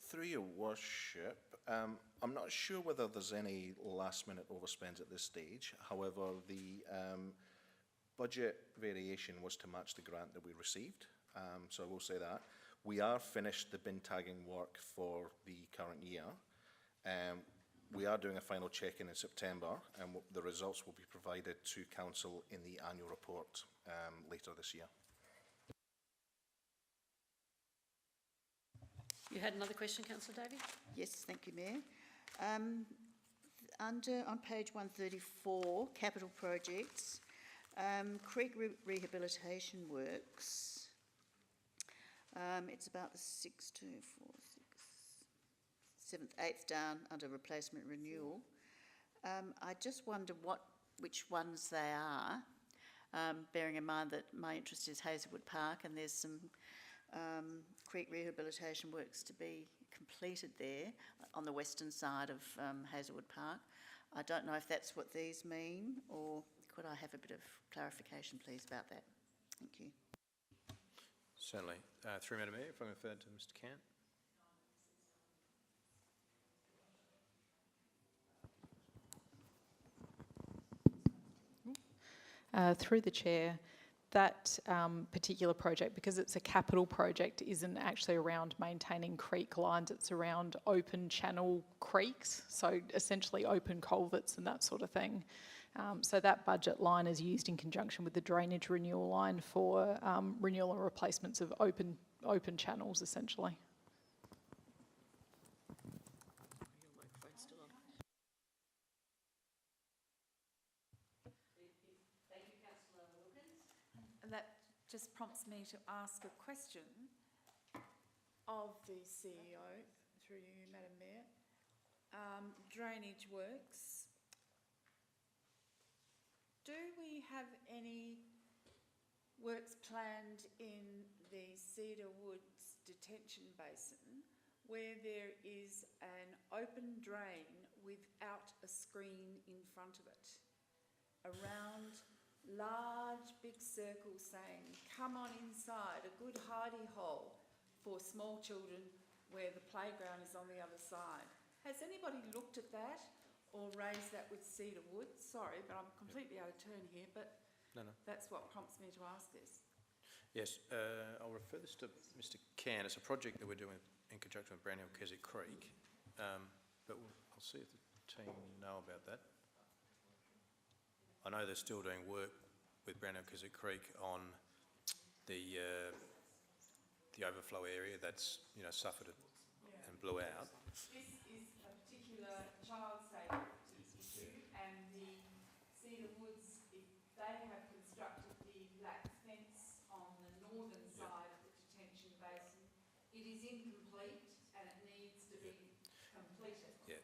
Through your worship, I'm not sure whether there's any last-minute overspends at this stage. However, the budget variation was to match the grant that we received, so I will say that. We are finished the bin tagging work for the current year. We are doing a final check-in September, and the results will be provided to Council in the annual report later this year. You had another question, Councillor Davey? Yes, thank you, Mayor. On page 134, capital projects, creek rehabilitation works. It's about the 7th, 8th down under replacement renewal. I just wonder which ones they are, bearing in mind that my interest is Hazelwood Park, and there's some creek rehabilitation works to be completed there on the western side of Hazelwood Park. I don't know if that's what these mean, or could I have a bit of clarification, please, about that? Thank you. Certainly. Through Madam Mayor, if I can refer to Mr. Cant. Through the chair, that particular project, because it's a capital project, isn't actually around maintaining creek lines, it's around open channel creeks, so essentially open culverts and that sort of thing. So that budget line is used in conjunction with the drainage renewal line for renewal and replacements of open channels, essentially. And that just prompts me to ask a question of the CEO, through you, Madam Mayor. Drainage works. Do we have any works planned in the Cedar Woods detention basin where there is an open drain without a screen in front of it? Around large big circles saying, come on inside, a good hidey hole for small children where the playground is on the other side. Has anybody looked at that or raised that with Cedar Woods? Sorry, but I'm completely out of turn here, but no. That's what prompts me to ask this. Yes, I'll refer this to Mr. Cant. It's a project that we're doing in conjunction with Brownhill Keswick Creek, but I'll see if the team know about that. I know they're still doing work with Brownhill Keswick Creek on the overflow area that's suffered and blew out. This is a particular child safety issue, and the Cedar Woods, if they have constructed the black fence on the northern side of the detention basin, it is incomplete and it needs to be completed. Yeah,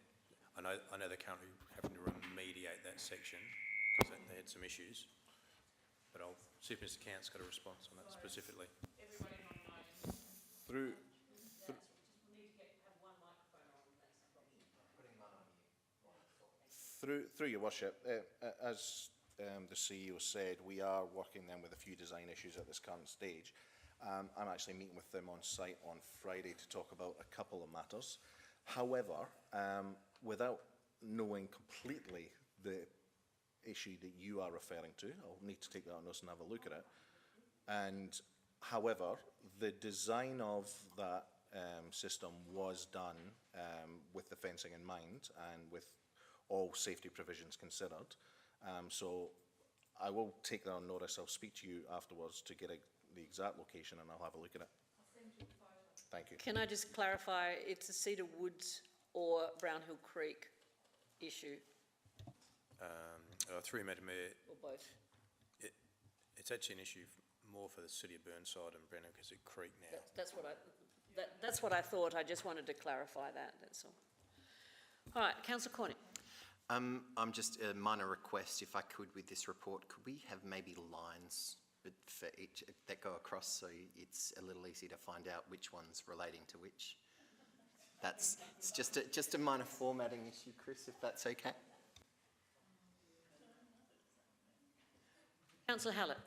I know they're currently having to remediate that section because they had some issues, but I'll see if Mr. Cant's got a response on that specifically. Everybody on Through your worship, as the CEO said, we are working then with a few design issues at this current stage. I'm actually meeting with them on site on Friday to talk about a couple of matters. However, without knowing completely the issue that you are referring to, I'll need to take that on us and have a look at it. And However, the design of that system was done with the fencing in mind and with all safety provisions considered. So I will take that on notice. I'll speak to you afterwards to get the exact location, and I'll have a look at it. Thank you. Can I just clarify, it's a Cedar Woods or Brownhill Creek issue, Through you, Madam Mayor, or both? it's actually an issue more for the city of Burnside and Brownhill Creek now. That's what I thought. I just wanted to clarify that, that's all. All right, Councillor Cornick. I'm just a minor request, if I could, with this report, could we have maybe lines for each that go across so it's a little easier to find out which one's relating to which? It's just a minor formatting issue, Chris, if that's okay. Councillor Hallett.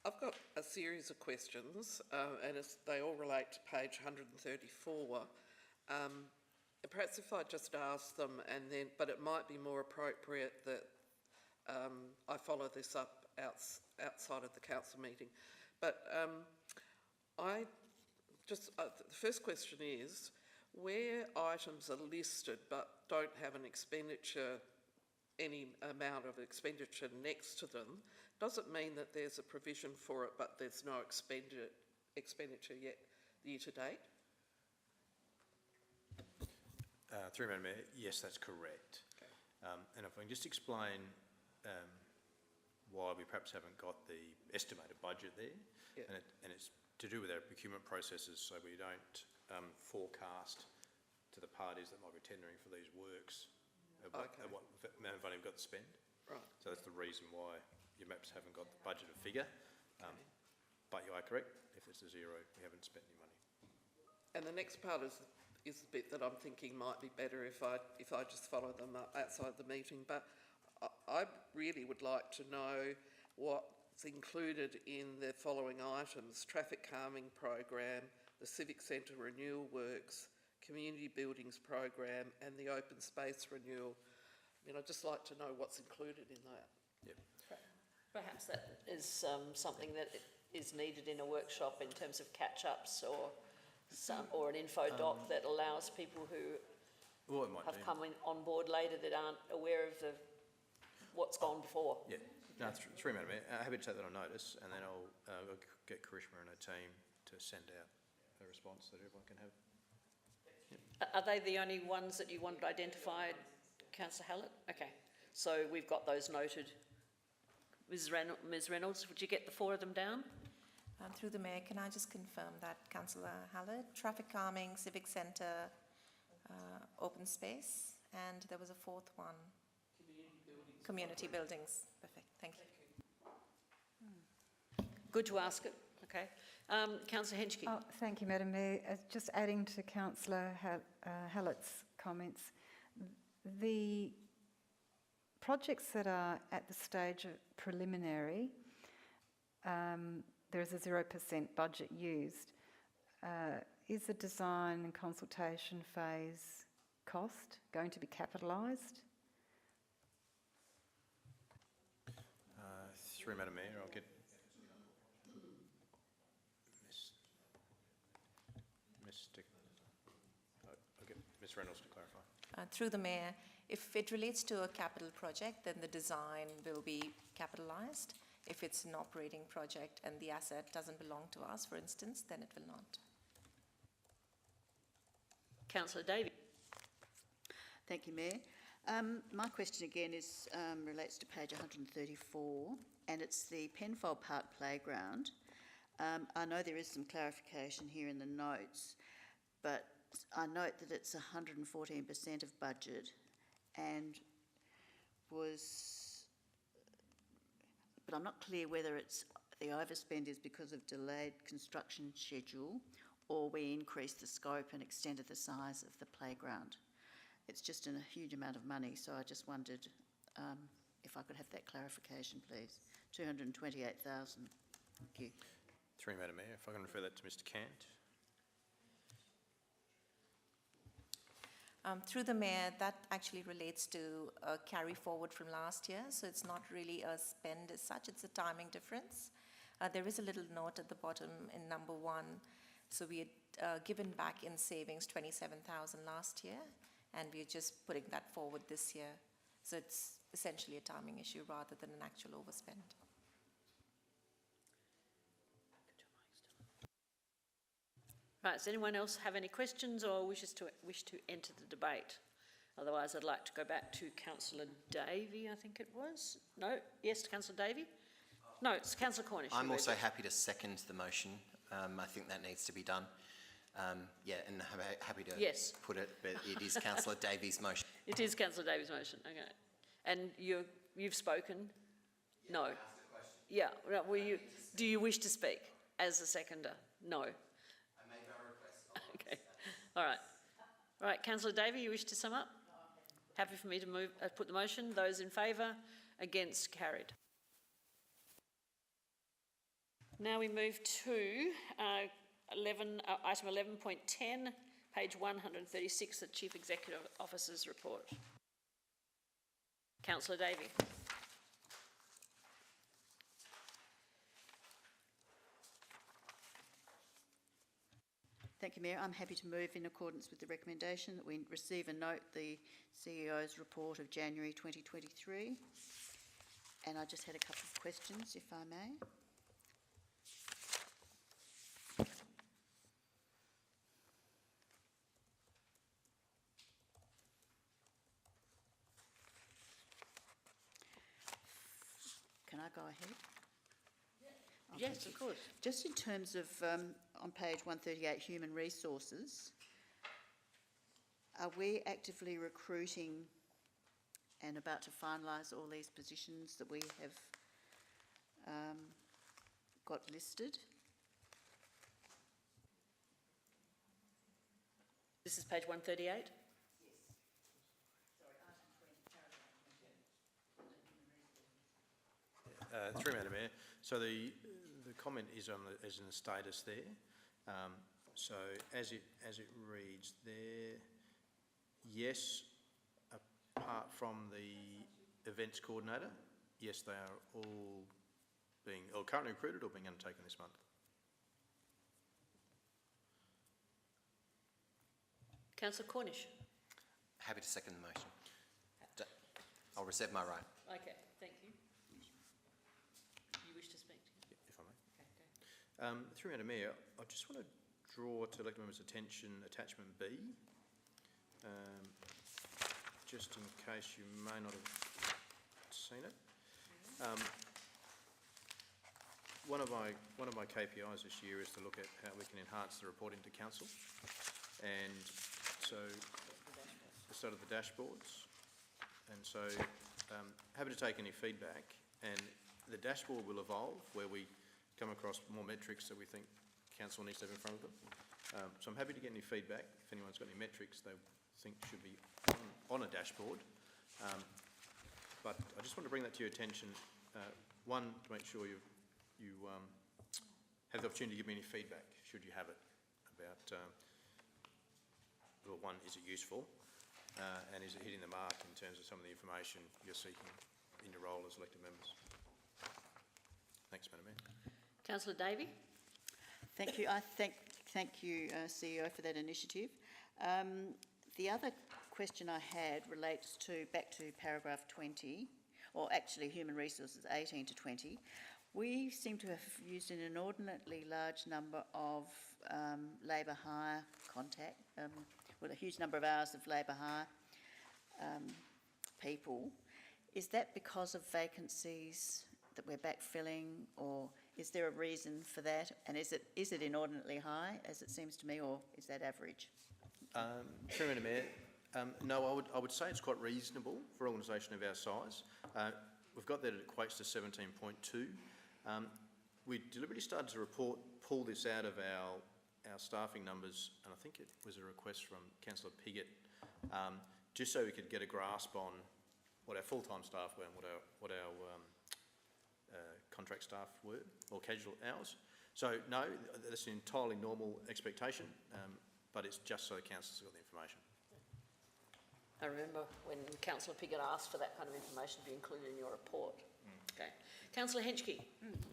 I've got a series of questions, and they all relate to page 134. Perhaps if I just ask them, but it might be more appropriate that I follow this up outside of the council meeting. But the first question is, where items are listed but don't have any amount of expenditure next to them, does it mean that there's a provision for it but there's no expenditure yet year to date? Through Madam Mayor, yes, that's correct. Okay. And if I can just explain why we perhaps haven't got the estimated budget there, yeah. and it's to do with our procurement processes, so we don't forecast to the parties that might be tendering for these works what amount of money we've got to spend. Right. So that's the reason why your maps haven't got the budgeted figure. But you are correct. If it's a zero, we haven't spent any money. And the next part is the bit that I'm thinking might be better if I just follow them outside the meeting. But I really would like to know what's included in the following items: traffic calming program, the Civic Centre renewal works, community buildings program, and the open space renewal. I mean, I'd just like to know what's included in that. Yep. Perhaps that is something that is needed in a workshop in terms of catch-ups or an info doc that allows people who have come on board later that aren't aware of what's gone before. Yeah, no, through Madam Mayor. Happy to take that on notice, and then I'll get Karishma and her team to send out a response that everyone can have. Yep. Are they the only ones that you wanted identified, Councillor Hallett? Okay, so we've got those noted. Ms Reynolds, would you get the 4 of them down? Through the Mayor, can I just confirm that, Councillor Hallett, traffic calming, civic centre, open space, and there was a 4th one? Community buildings. Perfect, thank you. Good to ask it, okay. Councillor Henschke. Oh, thank you, Madam Mayor. Just adding to Councillor Hallett's comments, the projects that are at the stage of preliminary, there is a 0% budget used. Is the design and consultation phase cost going to be capitalised? Through Madam Mayor, I'll get Ms Reynolds to clarify. Through the Mayor, if it relates to a capital project, then the design will be capitalised. If it's an operating project and the asset doesn't belong to us, for instance, then it will not. Councillor Davey. Thank you, Mayor. My question again relates to page 134, and it's the Penfold Park Playground. I know there is some clarification here in the notes, but I note that it's 114% of budget and but I'm not clear whether it's the overspend is because of delayed construction schedule or we increased the scope and extended the size of the playground. It's just a huge amount of money, so I just wondered if I could have that clarification, please. 228,000. Thank you. Through Madam Mayor, if I can refer that to Mr Cant. Through the Mayor, that actually relates to a carry forward from last year, so it's not really a spend as such, it's a timing difference. There is a little note at the bottom in number 1. So we had given back in savings 27,000 last year, and we're just putting that forward this year. So it's essentially a timing issue rather than an actual overspend. Right, does anyone else have any questions or wish to enter the debate? Otherwise, I'd like to go back to Councillor Davey, I think it was. No? Yes, Councillor Davey? No, it's Councillor Cornish. I'm also happy to second the motion. I think that needs to be done. Yeah, and I'm happy to put it, but it is Councillor Davies' motion. It is Councillor Davies' motion, okay. And you've spoken? Yeah, no. Yeah, do you wish to speak as a seconder? No. I made my request. Okay, all right. All right, Councillor Davey, you wish to sum up? Happy for me to put the motion. Those in favour? Against? Carried. Now we move to item 11.10, page 136, the Chief Executive Officer's report. Councillor Davey. Thank you, Mayor. I'm happy to move in accordance with the recommendation that we receive and note the CEO's report of January 2023. And I just had a couple of questions, if I may. Can I go ahead? Yes, of course. Just in terms of, on page 138, human resources, are we actively recruiting and about to finalise all these positions that we have got listed? This is page 138? Through Madam Mayor, so the comment is in the status there. So as it reads there, yes, apart from the events coordinator, yes, they are all being currently recruited or being undertaken this month. Councillor Cornish. Happy to second the motion. I'll reserve my right. Okay, thank you. You wish to speak? Yeah, if I may. Okay. Through Madam Mayor, I just want to draw to elected members' attention attachment B, just in case you may not have seen it. One of my KPIs this year is to look at how we can enhance the reporting to council, and so the start of the dashboards, and so happy to take any feedback, and the dashboard will evolve where we come across more metrics that we think council needs to have in front of them. So I'm happy to get any feedback if anyone's got any metrics they think should be on a dashboard. But I just want to bring that to your attention. One, to make sure you have the opportunity to give me any feedback, should you have it, about, well, one, is it useful? And is it hitting the mark in terms of some of the information you're seeking in your role as elected members? Thanks, Madam Mayor. Councillor Davey. Thank you. I thank you, CEO, for that initiative. The other question I had relates back to paragraph 20, or actually human resources 18 to 20. We seem to have used an inordinately large number of labour hire a huge number of hours of labour hire people. Is that because of vacancies that we're backfilling, or is there a reason for that? And is it inordinately high, as it seems to me, or is that average? Through Madam Mayor, no, I would say it's quite reasonable for an organisation of our size. We've got that it equates to 17.2. We deliberately started to pull this out of our staffing numbers, and I think it was a request from Councillor Piggott, just so we could get a grasp on what our full-time staff were and what our contract staff were, or casual hours. So no, that's an entirely normal expectation, but it's just so the council's got the information. I remember when Councillor Piggott asked for that kind of information to be included in your report. Okay. Councillor Henschke.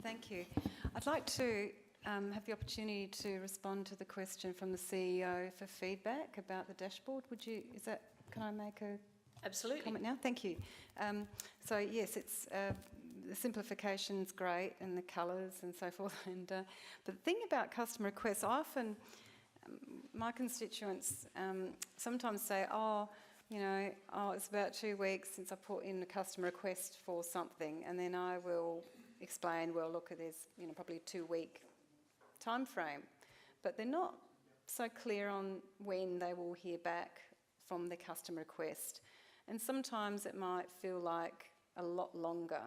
Thank you. I'd like to have the opportunity to respond to the question from the CEO for feedback about the dashboard. Can I make a Absolutely. comment now? Thank you. So yes, it's the simplification's great and the colours and so forth. And but the thing about customer requests, I often my constituents sometimes say, it's about 2 weeks since I put in a customer request for something, and then I will explain, well, look, there's probably a 2-week time frame, but they're not so clear on when they will hear back from the customer request, and sometimes it might feel like a lot longer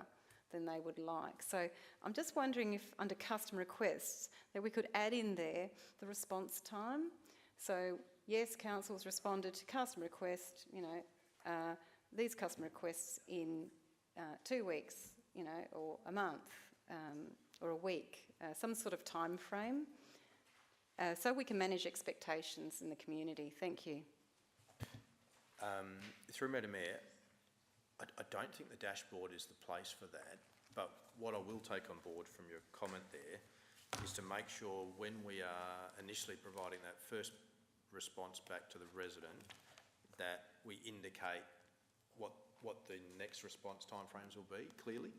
than they would like. So I'm just wondering if under customer requests that we could add in there the response time. So yes, council's responded to customer request, these customer requests in 2 weeks, or a month, or a week, some sort of time frame, so we can manage expectations in the community. Thank you. Through Madam Mayor, I don't think the dashboard is the place for that, but what I will take on board from your comment there is to make sure when we are initially providing that first response back to the resident that we indicate what the next response timeframes will be clearly.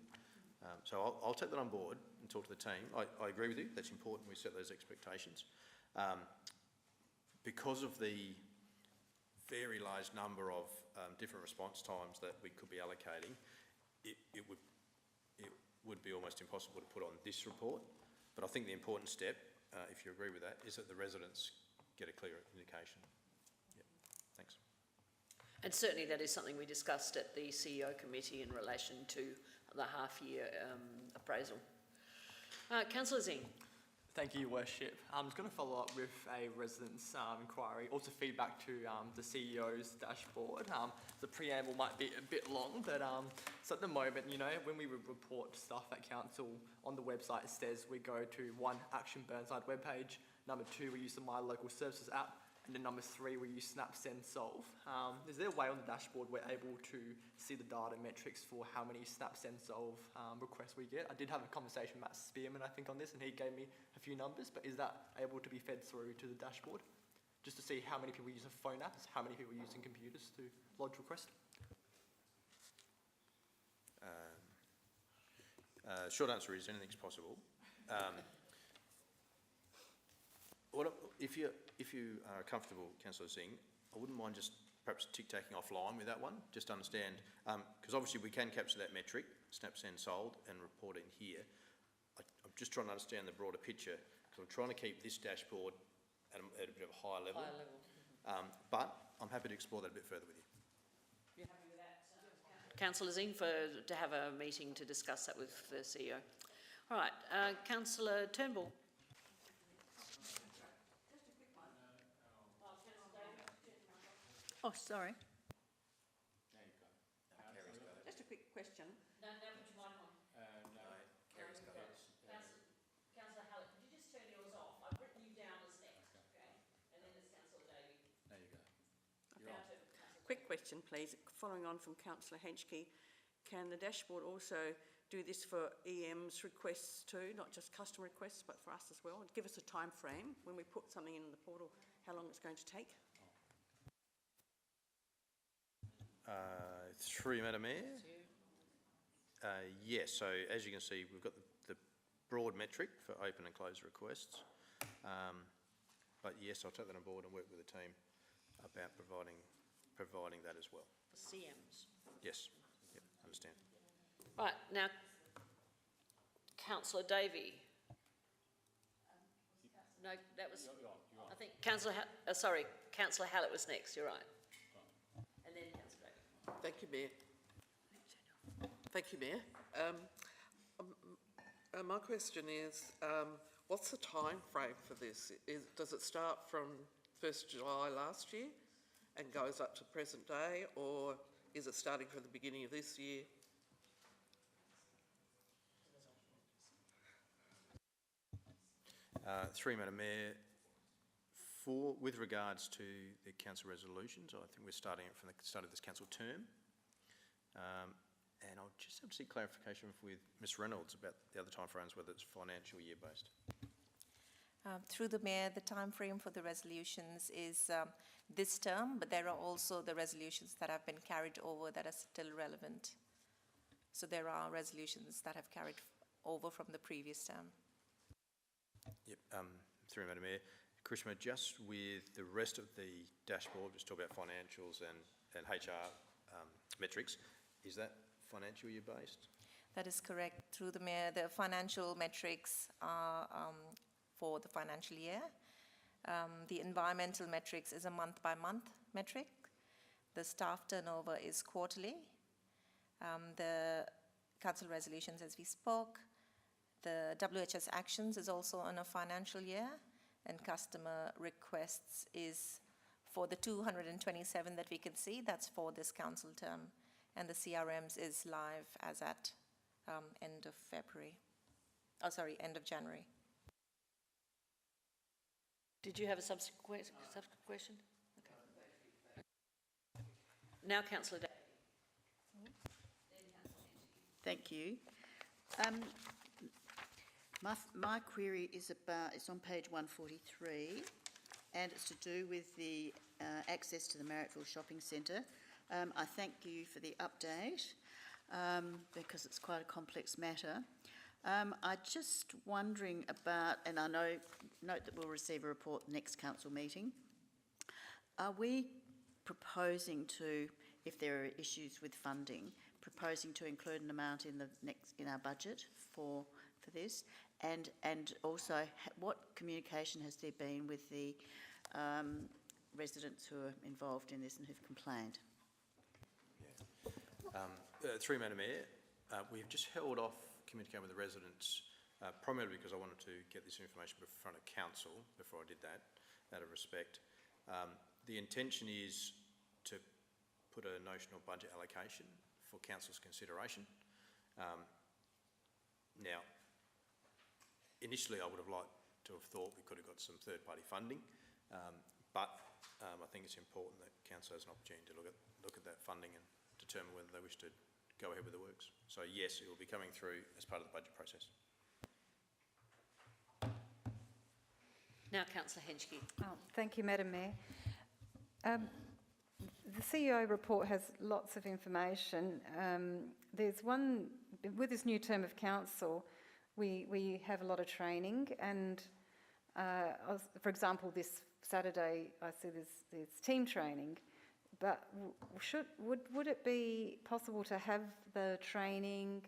So I'll take that on board and talk to the team. I agree with you, that's important we set those expectations. Because of the very large number of different response times that we could be allocating, it would be almost impossible to put on this report. But I think the important step, if you agree with that, is that the residents get a clear indication. Yep. Thanks. And certainly that is something we discussed at the CEO committee in relation to the half-year appraisal. Councillor Zing. Thank you, Your Worship. I'm just going to follow up with a resident's inquiry, also feedback to the CEO's dashboard. The preamble might be a bit long, but so at the moment, when we report stuff at council on the website, it says we go to 1, Action Burnside webpage, number 2, we use the My Local Services app, and then number 3, we use Snap, Send, Solve. Is there a way on the dashboard we're able to see the data metrics for how many Snap, Send, Solve requests we get? I did have a conversation with Matt Spearman, I think, on this, and he gave me a few numbers, but is that able to be fed through to the dashboard? Just to see how many people use phone apps, how many people are using computers to lodge requests? Short answer is anything's possible. If you are comfortable, Councillor Singh, I wouldn't mind just perhaps tic-tacking offline with that one, just to understand, because obviously we can capture that metric, Snap, Send, Sold, and report in here. I'm just trying to understand the broader picture, because I'm trying to keep this dashboard at a bit of a higher level. But I'm happy to explore that a bit further with you. You happy with that, Councillor Zing, to have a meeting to discuss that with the CEO? All right, Councillor Turnbull. Oh, sorry. Just a quick question. No, put your mic on. No, Kerry's got it. Councillor Hallett, could you just turn yours off? I've written you down as next, okay? And then there's Councillor Davey. There you go. Quick question, please. Following on from Councillor Henschke, can the dashboard also do this for EM's requests too, not just customer requests, but for us as well? And give us a time frame when we put something in the portal, how long it's going to take? Through you, Madam Mayor. Yes, so as you can see, we've got the broad metric for open and closed requests. But yes, I'll take that on board and work with the team about providing that as well. The CMs. Yes, yep, understand. Right, now, Councillor Davey. No, that was, I think Councillor Hallett was next, you're right. And then Councillor Davey. Thank you, Mayor. Thank you, Mayor. My question is, what's the time frame for this? Does it start from 1st July last year and goes up to present day, or is it starting from the beginning of this year? Through Madam Mayor, with regards to the council resolutions, I think we're starting it from the start of this council term. And I'll just have to seek clarification with Ms Reynolds about the other timeframes, whether it's financial year based. Through the Mayor, the timeframe for the resolutions is this term, but there are also the resolutions that have been carried over that are still relevant. So there are resolutions that have carried over from the previous term. Yep, through Madam Mayor. Karishma, just with the rest of the dashboard, just talk about financials and HR metrics, is that financial year based? That is correct. Through the Mayor, the financial metrics are for the financial year. The environmental metrics is a month-by-month metric. The staff turnover is quarterly. The council resolutions, as we spoke. The WHS actions is also on a financial year, and customer requests is for the 227 that we can see, that's for this council term. And the CRMs is live as at end of February. Oh, sorry, end of January. Did you have a subsequent question? Okay. Now, Councillor Day. Thank you. My query is about, it's on page 143, and it's to do with the access to the Marrittville Shopping Centre. I thank you for the update because it's quite a complex matter. I'm just wondering about, and I note that we'll receive a report next council meeting. Are we proposing to, if there are issues with funding, proposing to include an amount in our budget for this, and also what communication has there been with the residents who are involved in this and who've complained? Yeah. Through Madam Mayor, we've just held off communicating with the residents primarily because I wanted to get this information in front of council before I did that, out of respect. The intention is to put a notional budget allocation for council's consideration. Now, initially I would have liked to have thought we could have got some third-party funding, but I think it's important that council has an opportunity to look at that funding and determine whether they wish to go ahead with the works. So yes, it will be coming through as part of the budget process. Now, Councillor Henschke. Oh, thank you, Madam Mayor. The CEO report has lots of information. There's one, with this new term of council, we have a lot of training, and for example, this Saturday I see there's team training, but would it be possible to have the training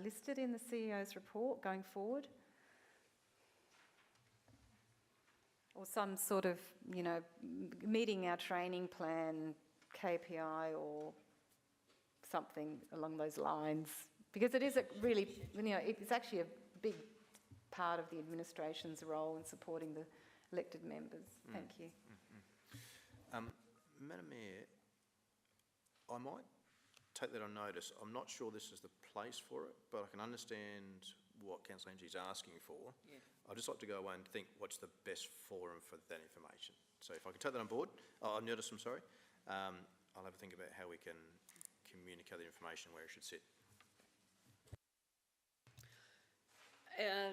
listed in the CEO's report going forward? Or some sort of, meeting our training plan, KPI or something along those lines? Because it is a really, it's actually a big part of the administration's role in supporting the elected members. Thank you. Madam Mayor, I might take that on notice. I'm not sure this is the place for it, but I can understand what Councillor Henschke is asking for. Yeah. I'd just like to go away and think what's the best forum for that information. So if I can take that on board, I'll notice, I'm sorry. I'll have a think about how we can communicate the information where it should sit.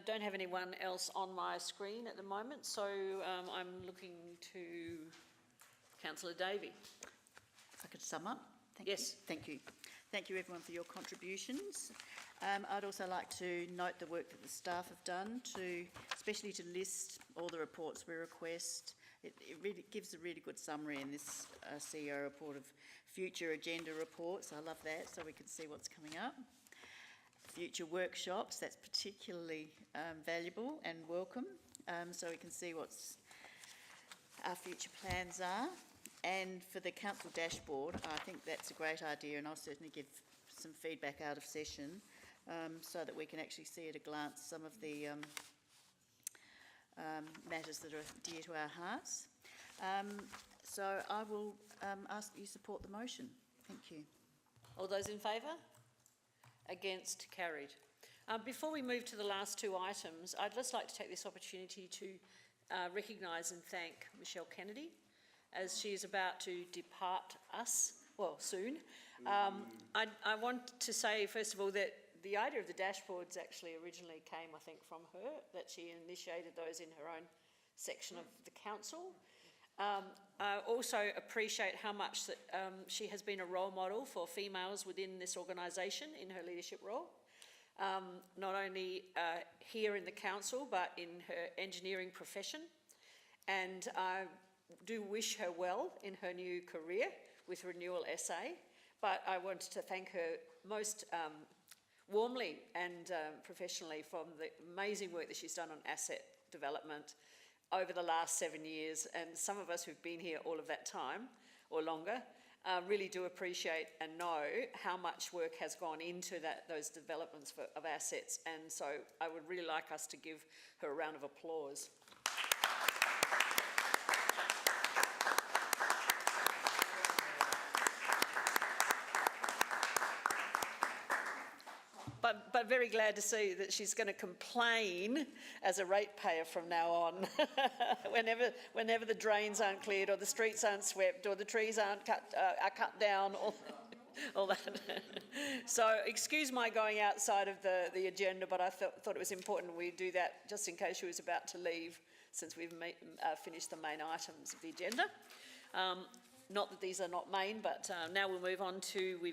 Don't have anyone else on my screen at the moment, so I'm looking to Councillor Davey. If I could sum up. Yes. Thank you. Thank you everyone for your contributions. I'd also like to note the work that the staff have done, especially to list all the reports we request. It really gives a really good summary in this CEO report of future agenda reports. I love that, so we can see what's coming up. Future workshops, that's particularly valuable and welcome, so we can see what our future plans are. And for the council dashboard, I think that's a great idea, and I'll certainly give some feedback out of session so that we can actually see at a glance some of the matters that are dear to our hearts. So I will ask that you support the motion. Thank you. All those in favour? Against? Carried. Before we move to the last two items, I'd just like to take this opportunity to recognise and thank Michelle Kennedy as she is about to depart us, well, soon. I want to say, first of all, that the idea of the dashboards actually originally came, I think, from her, that she initiated those in her own section of the council. I also appreciate how much that she has been a role model for females within this organisation in her leadership role, not only here in the council, but in her engineering profession. And I do wish her well in her new career with Renewal SA, but I wanted to thank her most warmly and professionally for the amazing work that she's done on asset development over the last 7 years, and some of us who've been here all of that time or longer really do appreciate and know how much work has gone into those developments of assets, and so I would really like us to give her a round of applause. But very glad to see that she's going to complain as a ratepayer from now on whenever the drains aren't cleared or the streets aren't swept or the trees aren't are cut down or all that. So excuse my going outside of the agenda, but I thought it was important we do that just in case she was about to leave, since we've finished the main items of the agenda. Not that these are not main, but now we'll move on to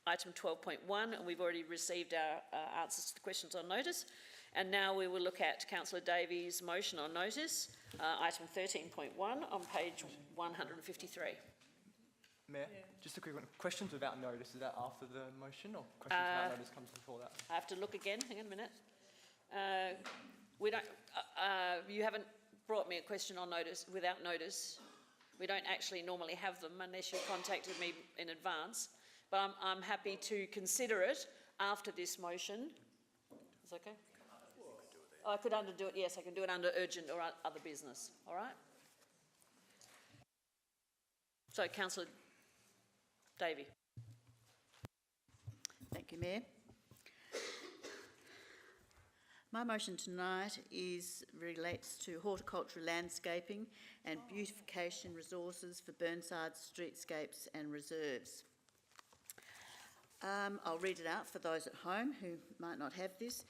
item 12.1, and we've already received our answers to the questions on notice. And now we will look at Councillor Davies' motion on notice, item 13.1 on page 153. Mayor, just a quick one. Questions without notice, is that after the motion, or questions without notice comes before that? I have to look again, hang on a minute. We don't, you haven't brought me a question on notice, without notice. We don't actually normally have them unless you contacted me in advance. But I'm happy to consider it after this motion. Is that okay? Oh, I could do it, yes, I can do it under urgent or other business, all right? So, Councillor Davey. Thank you, Mayor. My motion tonight relates to horticultural landscaping and beautification resources for Burnside streetscapes and reserves. I'll read it out for those at home who might not have this.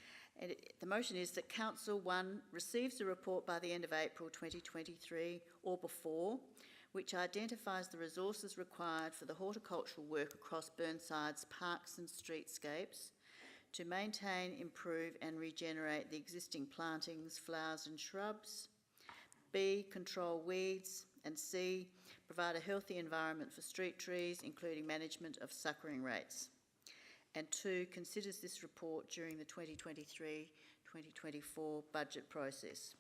The motion is that Council 1 receives a report by the end of April 2023 or before, which identifies the resources required for the horticultural work across Burnside's parks and streetscapes to maintain, improve and regenerate the existing plantings, flowers and shrubs. B, control weeds. And C, provide a healthy environment for street trees, including management of suckering rates. And 2, considers this report during the 2023-2024 budget process.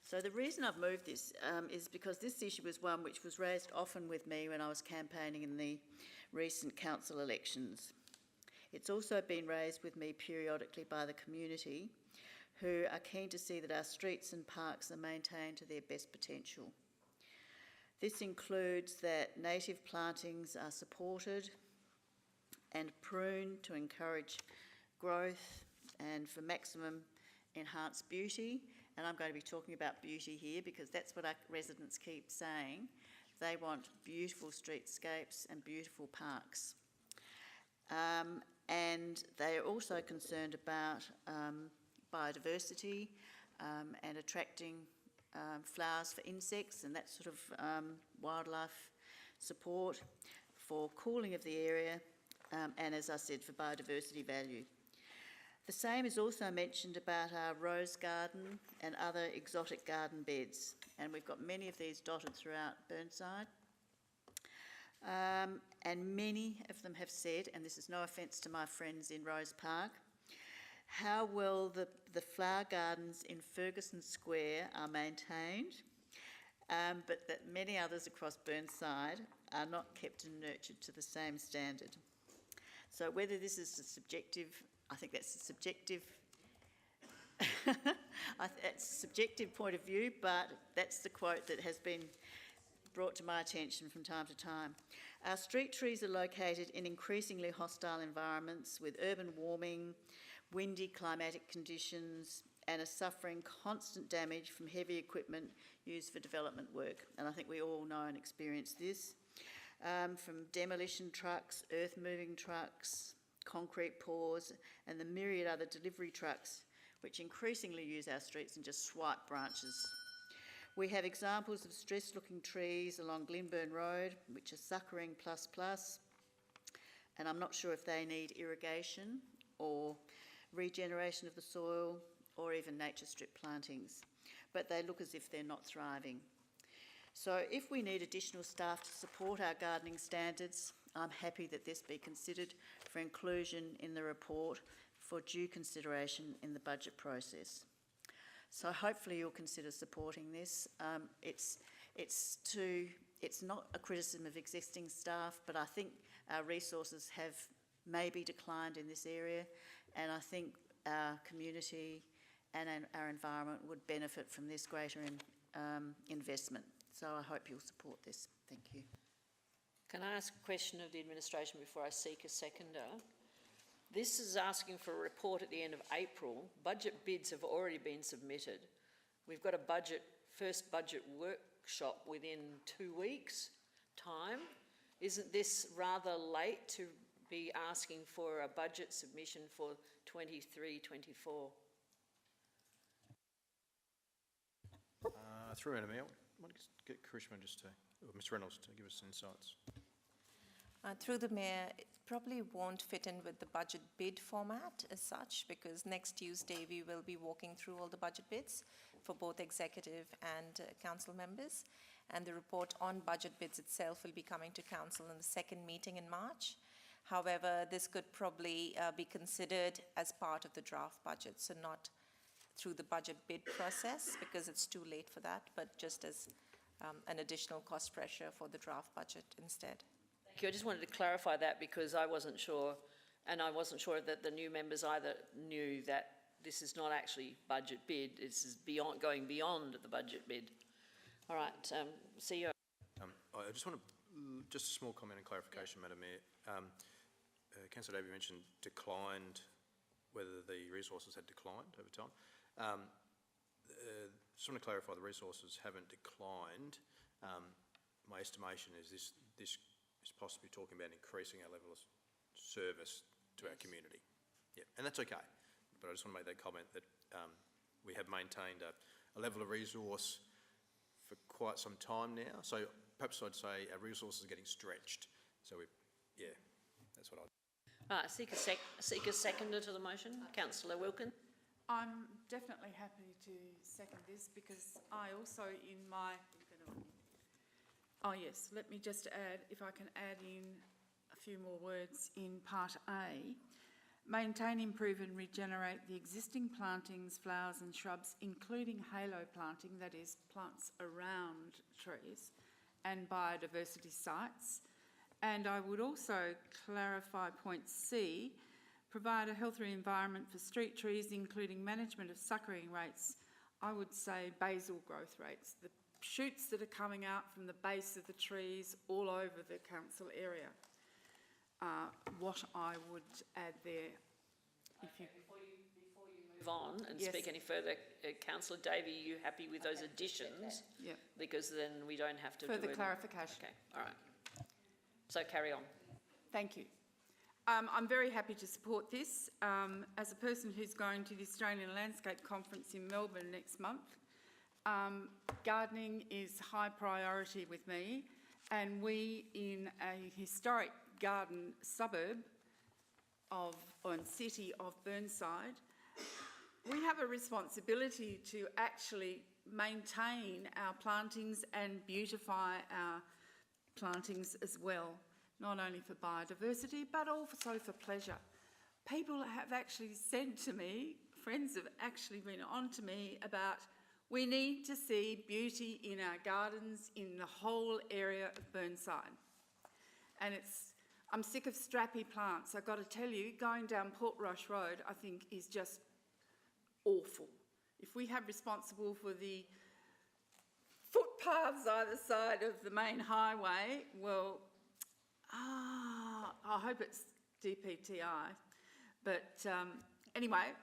So the reason I've moved this is because this issue was one which was raised often with me when I was campaigning in the recent council elections. It's also been raised with me periodically by the community, who are keen to see that our streets and parks are maintained to their best potential. This includes that native plantings are supported and pruned to encourage growth and for maximum enhanced beauty. And I'm going to be talking about beauty here because that's what our residents keep saying. They want beautiful streetscapes and beautiful parks. And they are also concerned about biodiversity and attracting flowers for insects and that sort of wildlife support, for cooling of the area, and as I said, for biodiversity value. The same is also mentioned about our rose garden and other exotic garden beds, and we've got many of these dotted throughout Burnside. And many of them have said, and this is no offence to my friends in Rose Park, how well the flower gardens in Ferguson Square are maintained, but that many others across Burnside are not kept and nurtured to the same standard. So whether this is a subjective, I think that's a subjective, it's a subjective point of view, but that's the quote that has been brought to my attention from time to time. Our street trees are located in increasingly hostile environments with urban warming, windy climatic conditions, and are suffering constant damage from heavy equipment used for development work. And I think we all know and experience this. from demolition trucks, earth-moving trucks, concrete pours, and the myriad other delivery trucks, which increasingly use our streets and just swipe branches. We have examples of stressed-looking trees along Glenburn Road, which are suckering plus, and I'm not sure if they need irrigation or regeneration of the soil or even nature strip plantings, but they look as if they're not thriving. So if we need additional staff to support our gardening standards, I'm happy that this be considered for inclusion in the report for due consideration in the budget process. So hopefully you'll consider supporting this. It's not a criticism of existing staff, but I think our resources have maybe declined in this area, and I think our community and our environment would benefit from this greater investment. So I hope you'll support this. Thank you. Can I ask a question of the administration before I seek a seconder? This is asking for a report at the end of April. Budget bids have already been submitted. We've got a first budget workshop within 2 weeks' time. Isn't this rather late to be asking for a budget submission for 23-24? Through Anna, I might get Karishma or Ms Reynolds to give us insights. Through the Mayor, it probably won't fit in with the budget bid format as such, because next Tuesday we will be walking through all the budget bids for both executive and council members, and the report on budget bids itself will be coming to council in the second meeting in March. However, this could probably be considered as part of the draft budget, so not through the budget bid process, because it's too late for that, but just as an additional cost pressure for the draft budget instead. Thank you. I just wanted to clarify that because I wasn't sure, and I wasn't sure that the new members either knew that this is not actually budget bid, this is going beyond the budget bid. All right, CEO. I just want just a small comment and clarification, Madam Mayor. Councillor Davey mentioned declined, whether the resources had declined over time. Just want to clarify, the resources haven't declined. My estimation is this is possibly talking about increasing our level of service to our community. Yeah, and that's okay. But I just want to make that comment that we have maintained a level of resource for quite some time now. So perhaps I'd say our resources are getting stretched. So that's what I'd. Seek a seconder to the motion. Councillor Wilkin. I'm definitely happy to second this, because I also let me just add, if I can add in a few more words in part A. Maintain, improve and regenerate the existing plantings, flowers and shrubs, including halo planting, that is plants around trees, and biodiversity sites. And I would also clarify point C, provide a healthier environment for street trees, including management of suckering rates. I would say basal growth rates, the shoots that are coming out from the base of the trees all over the council area. What I would add there. Before you move on and speak any further, Councillor Davey, are you happy with those additions? Yeah. Because then we don't have to further clarification. Okay, all right. So carry on. Thank you. I'm very happy to support this. As a person who's going to the Australian Landscape Conference in Melbourne next month, gardening is high priority with me, and we in a historic garden suburb and city of Burnside, we have a responsibility to actually maintain our plantings and beautify our plantings as well, not only for biodiversity but also for pleasure. People have actually said to me, friends have actually been on to me about, we need to see beauty in our gardens in the whole area of Burnside. And I'm sick of strappy plants. I've got to tell you, going down Portrush Road, I think is just awful. If we have responsible for the footpaths either side of the main highway, well, I hope it's DPTI. But anyway,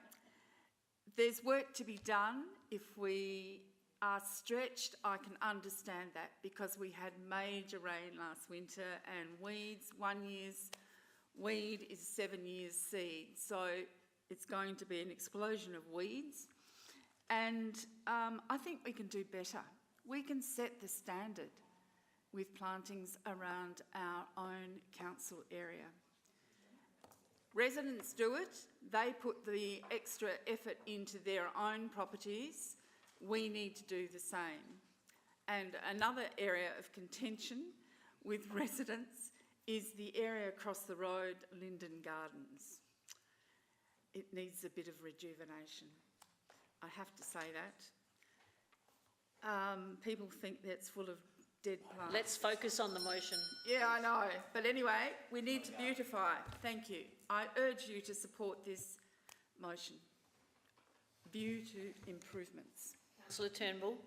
there's work to be done if we are stretched, I can understand that, because we had major rain last winter and weeds, 1 year's weed is 7 years' seed. So it's going to be an explosion of weeds. And I think we can do better. We can set the standard with plantings around our own council area. Residents do it. They put the extra effort into their own properties. We need to do the same. And another area of contention with residents is the area across the road, Linden Gardens. It needs a bit of rejuvenation. I have to say that. People think that it's full of dead plants. Let's focus on the motion. Yeah, I know. But anyway, we need to beautify. Thank you. I urge you to support this motion. View to improvements. Councillor Turnbull,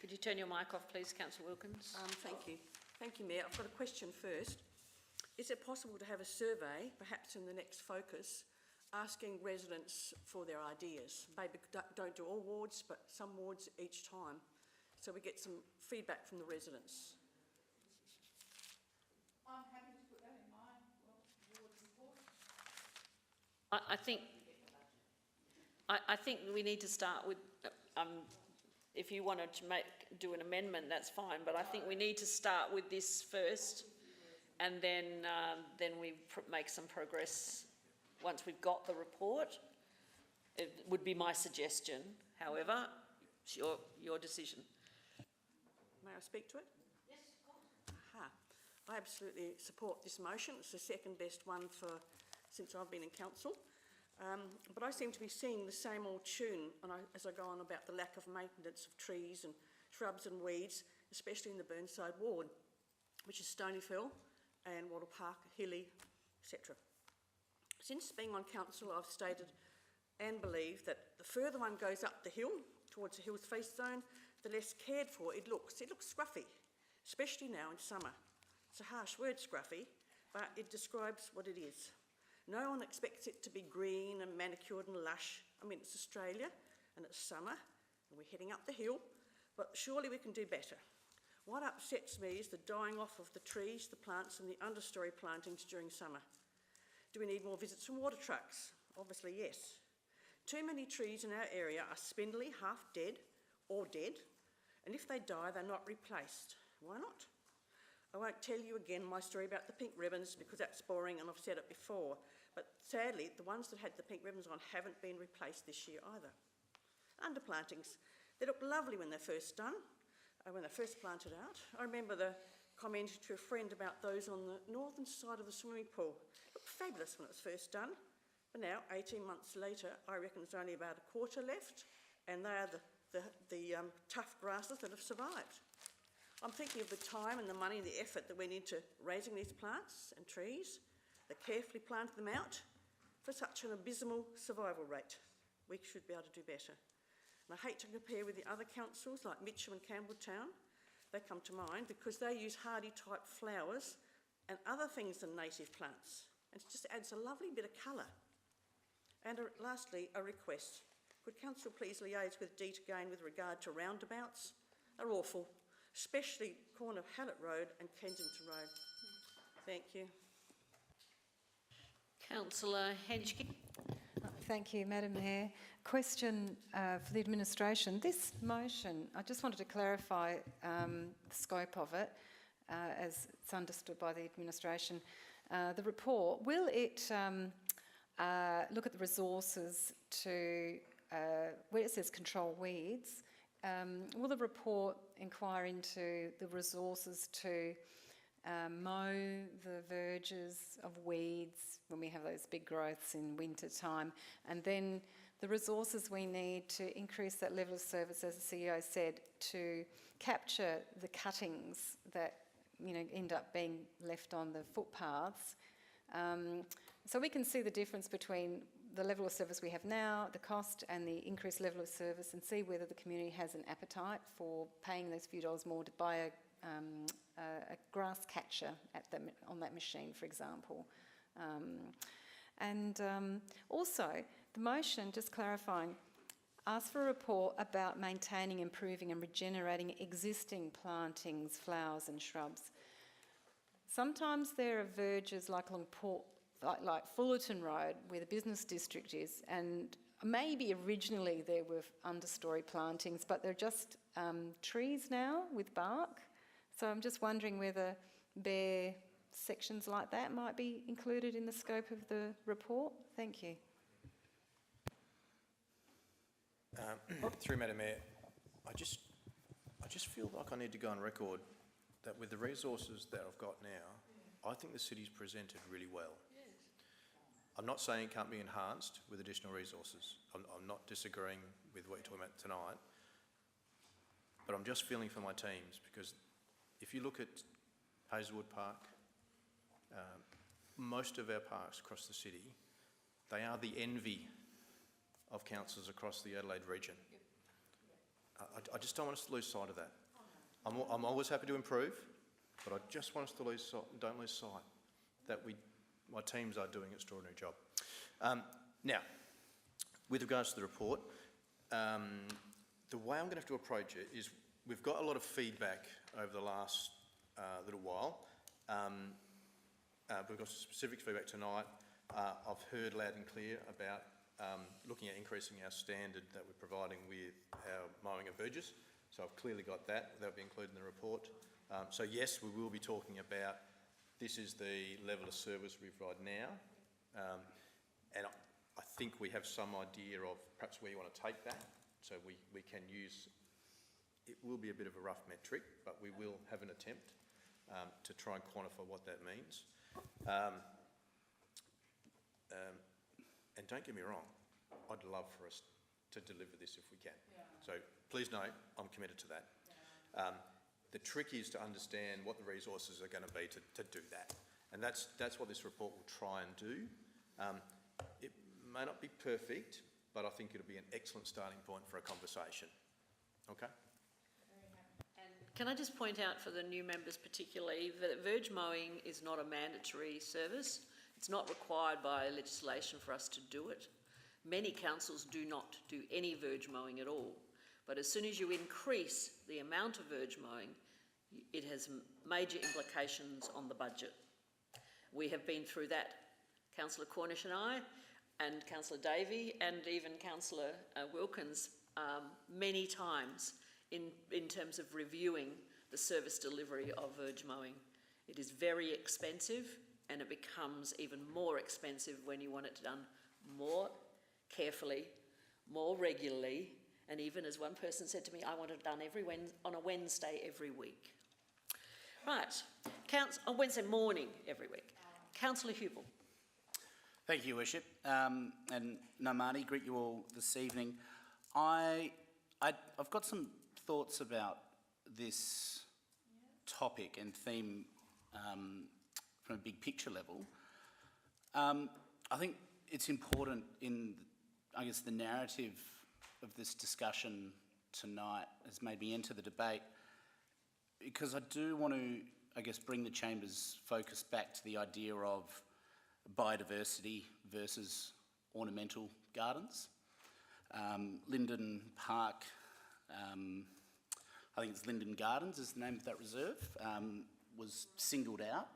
could you turn your mic off, please, Councillor Wilkins? Thank you. Thank you, Mayor. I've got a question first. Is it possible to have a survey, perhaps in the next focus, asking residents for their ideas? Maybe don't do all wards, but some wards each time, so we get some feedback from the residents. I'm happy to put that in my ward report. I think we need to start with, if you wanted to do an amendment, that's fine, but I think we need to start with this first, and then we make some progress once we've got the report. It would be my suggestion. However, it's your decision. May I speak to it? Yes, of course. Aha. I absolutely support this motion. It's the second best one since I've been in council. But I seem to be seeing the same old tune as I go on about the lack of maintenance of trees and shrubs and weeds, especially in the Burnside ward, which is Stonyfell and Wattle Park, Hilly, etc. Since being on council, I've stated and believe that the further one goes up the hill towards the Hills Face Zone, the less cared for it looks. It looks scruffy, especially now in summer. It's a harsh word, scruffy, but it describes what it is. No one expects it to be green and manicured and lush. I mean, it's Australia and it's summer and we're heading up the hill, but surely we can do better. What upsets me is the dying off of the trees, the plants and the understory plantings during summer. Do we need more visits from water trucks? Obviously, yes. Too many trees in our area are spindly, half dead or dead, and if they die, they're not replaced. Why not? I won't tell you again my story about the pink ribbons because that's boring and I've said it before, but sadly, the ones that had the pink ribbons on haven't been replaced this year either. Underplantings, they look lovely when they're first done, when they're first planted out. I remember the comment to a friend about those on the northern side of the swimming pool. Looked fabulous when it was first done, but now, 18 months later, I reckon there's only about a quarter left, and they are the tough grasses that have survived. I'm thinking of the time and the money and the effort that went into raising these plants and trees, that carefully planted them out for such an abysmal survival rate. We should be able to do better. And I hate to compare with the other councils like Mitcham and Campbelltown. They come to mind because they use hardy type flowers and other things than native plants. And it just adds a lovely bit of colour. And lastly, a request. Could council please liaise with DEET again with regard to roundabouts? They're awful, especially corner of Hallett Road and Kensington Road. Thank you. Councillor Henschke. Thank you, Madam Mayor. Question for the administration. This motion, I just wanted to clarify the scope of it as it's understood by the administration. The report, will it look at the resources to, where it says control weeds, will the report inquire into the resources to mow the verges of weeds when we have those big growths in winter time, and then the resources we need to increase that level of service, as the CEO said, to capture the cuttings that end up being left on the footpaths, so we can see the difference between the level of service we have now, the cost and the increased level of service, and see whether the community has an appetite for paying those few dollars more to buy a grass catcher on that machine, for example. Also, the motion, just clarifying, Ask for a report about maintaining, improving and regenerating existing plantings, flowers and shrubs. Sometimes there are verges like along like Fullerton Road, where the business district is, and maybe originally there were understory plantings, but they're just trees now with bark. So I'm just wondering whether bare sections like that might be included in the scope of the report. Thank you. Through Madam Mayor, I just feel like I need to go on record that with the resources that I've got now, I think the city's presented really well. I'm not saying it can't be enhanced with additional resources. I'm not disagreeing with what you're talking about tonight, but I'm just feeling for my teams, because if you look at Hazelwood Park, most of our parks across the city, they are the envy of councils across the Adelaide region. I just don't want us to lose sight of that. I'm always happy to improve, but I just want us to don't lose sight that my teams are doing an extraordinary job. Now, with regards to the report, the way I'm going to have to approach it is we've got a lot of feedback over the last little while. We've got specific feedback tonight. I've heard loud and clear about looking at increasing our standard that we're providing with our mowing of verges. So I've clearly got that. That'll be included in the report. So yes, we will be talking about this is the level of service we provide now. And I think we have some idea of perhaps where you want to take that. So we can use, it will be a bit of a rough metric, but we will have an attempt to try and quantify what that means. And don't get me wrong, I'd love for us to deliver this if we can. Yeah. So please know, I'm committed to that. Yeah. The trick is to understand what the resources are going to be to do that. And that's what this report will try and do. It may not be perfect, but I think it'll be an excellent starting point for a conversation. Okay? And can I just point out for the new members particularly that verge mowing is not a mandatory service. It's not required by legislation for us to do it. Many councils do not do any verge mowing at all. But as soon as you increase the amount of verge mowing, it has major implications on the budget. We have been through that, Councillor Cornish and I, and Councillor Davey, and even Councillor Wilkins, many times in terms of reviewing the service delivery of verge mowing. It is very expensive, and it becomes even more expensive when you want it done more carefully, more regularly, and even as one person said to me, I want it done on a Wednesday every week. Right, on Wednesday morning every week. Councillor Hubel. Thank you, Your Worship. And Namani, greet you all this evening. I've got some thoughts about this topic and theme from a big picture level. I think it's important in, I guess, the narrative of this discussion tonight has made me enter the debate, because I do want to, I guess, bring the Chamber's focus back to the idea of biodiversity versus ornamental gardens. Linden Park, I think it's Linden Gardens is the name of that reserve, was singled out,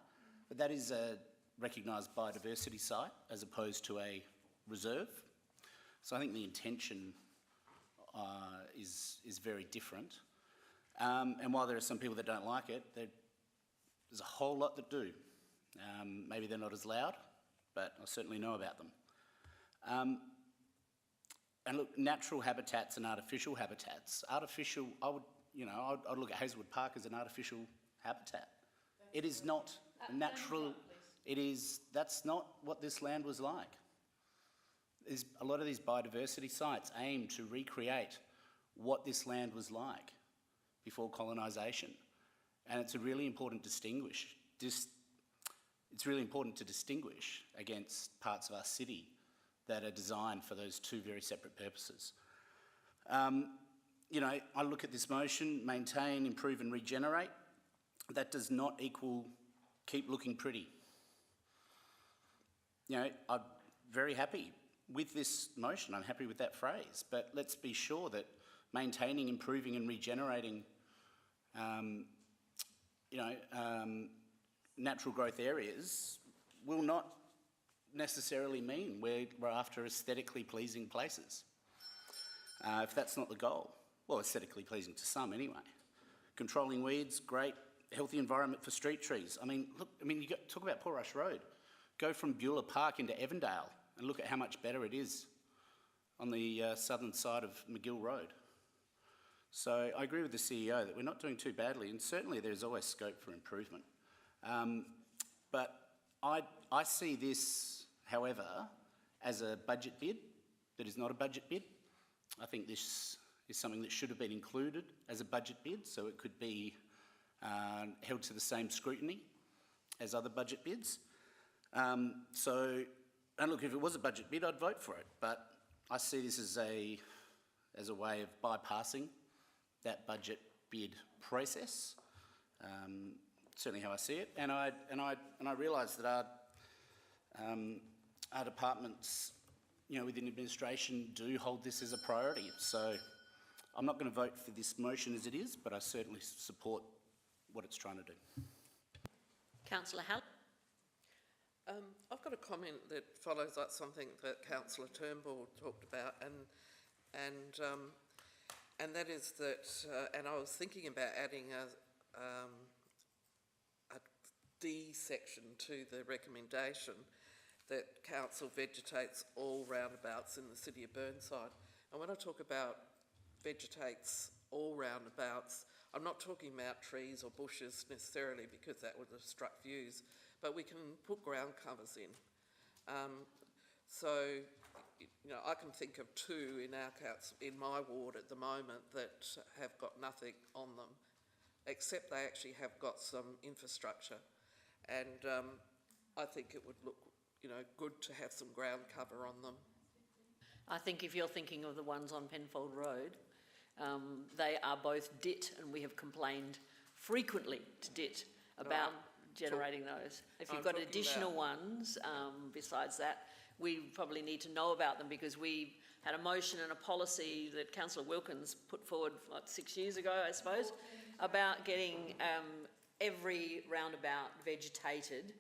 but that is a recognised biodiversity site as opposed to a reserve. So I think the intention is very different. And while there are some people that don't like it, there's a whole lot that do. Maybe they're not as loud, but I certainly know about them. And look, natural habitats and artificial habitats. Artificial, I'd look at Hazelwood Park as an artificial habitat. It is not natural. That's not what this land was like. A lot of these biodiversity sites aim to recreate what this land was like before colonisation. And it's really important to distinguish. It's really important to distinguish against parts of our city that are designed for those two very separate purposes. I look at this motion, maintain, improve and regenerate. That does not equal keep looking pretty. I'm very happy with this motion, I'm happy with that phrase, but let's be sure that maintaining, improving and regenerating, natural growth areas will not necessarily mean we're after aesthetically pleasing places. If that's not the goal. Well, aesthetically pleasing to some anyway. Controlling weeds, great. Healthy environment for street trees. You talk about Portrush Road. Go from Beulah Park into Evandale and look at how much better it is on the southern side of McGill Road. So I agree with the CEO that we're not doing too badly, and certainly there's always scope for improvement. But I see this, however, as a budget bid that is not a budget bid. I think this is something that should have been included as a budget bid, so it could be held to the same scrutiny as other budget bids. And look, if it was a budget bid, I'd vote for it, but I see this as a way of bypassing that budget bid process. Certainly how I see it, and I realise that our departments, within administration, do hold this as a priority. So I'm not going to vote for this motion as it is, but I certainly support what it's trying to do. Councillor Hall. I've got a comment that follows up something that Councillor Turnbull talked about, and that is that, and I was thinking about adding a D section to the recommendation that council vegetates all roundabouts in the city of Burnside. And when I talk about vegetates all roundabouts, I'm not talking about trees or bushes necessarily, because that would obstruct views, but we can put ground covers in. I can think of two in our council, in my ward at the moment, that have got nothing on them, except they actually have got some infrastructure. And I think it would look, good to have some ground cover on them. I think if you're thinking of the ones on Penfold Road, they are both DIT, and we have complained frequently to DIT about generating those. If you've got additional ones besides that, we probably need to know about them, because we had a motion and a policy that Councillor Wilkins put forward 6 years ago, I suppose, about getting every roundabout vegetated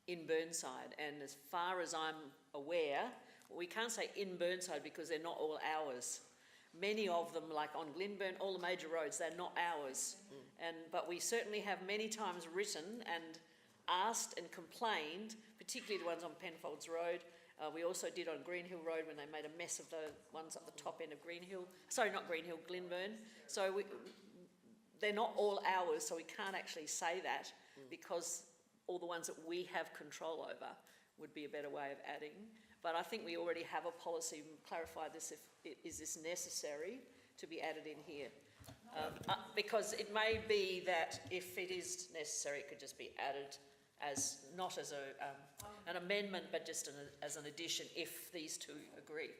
in Burnside. And as far as I'm aware, we can't say in Burnside because they're not all ours. Many of them, like on Glenburn, all the major roads, they're not ours. But we certainly have many times written and asked and complained, particularly the ones on Penfolds Road. We also did on Greenhill Road when they made a mess of the ones at the top end of Greenhill. Sorry, not Greenhill, Glenburn. So they're not all ours, so we can't actually say that, because all the ones that we have control over would be a better way of adding. But I think we already have a policy, clarify this, is this necessary to be added in here? Because it may be that if it is necessary, it could just be added as, not as an amendment, but just as an addition if these two agree.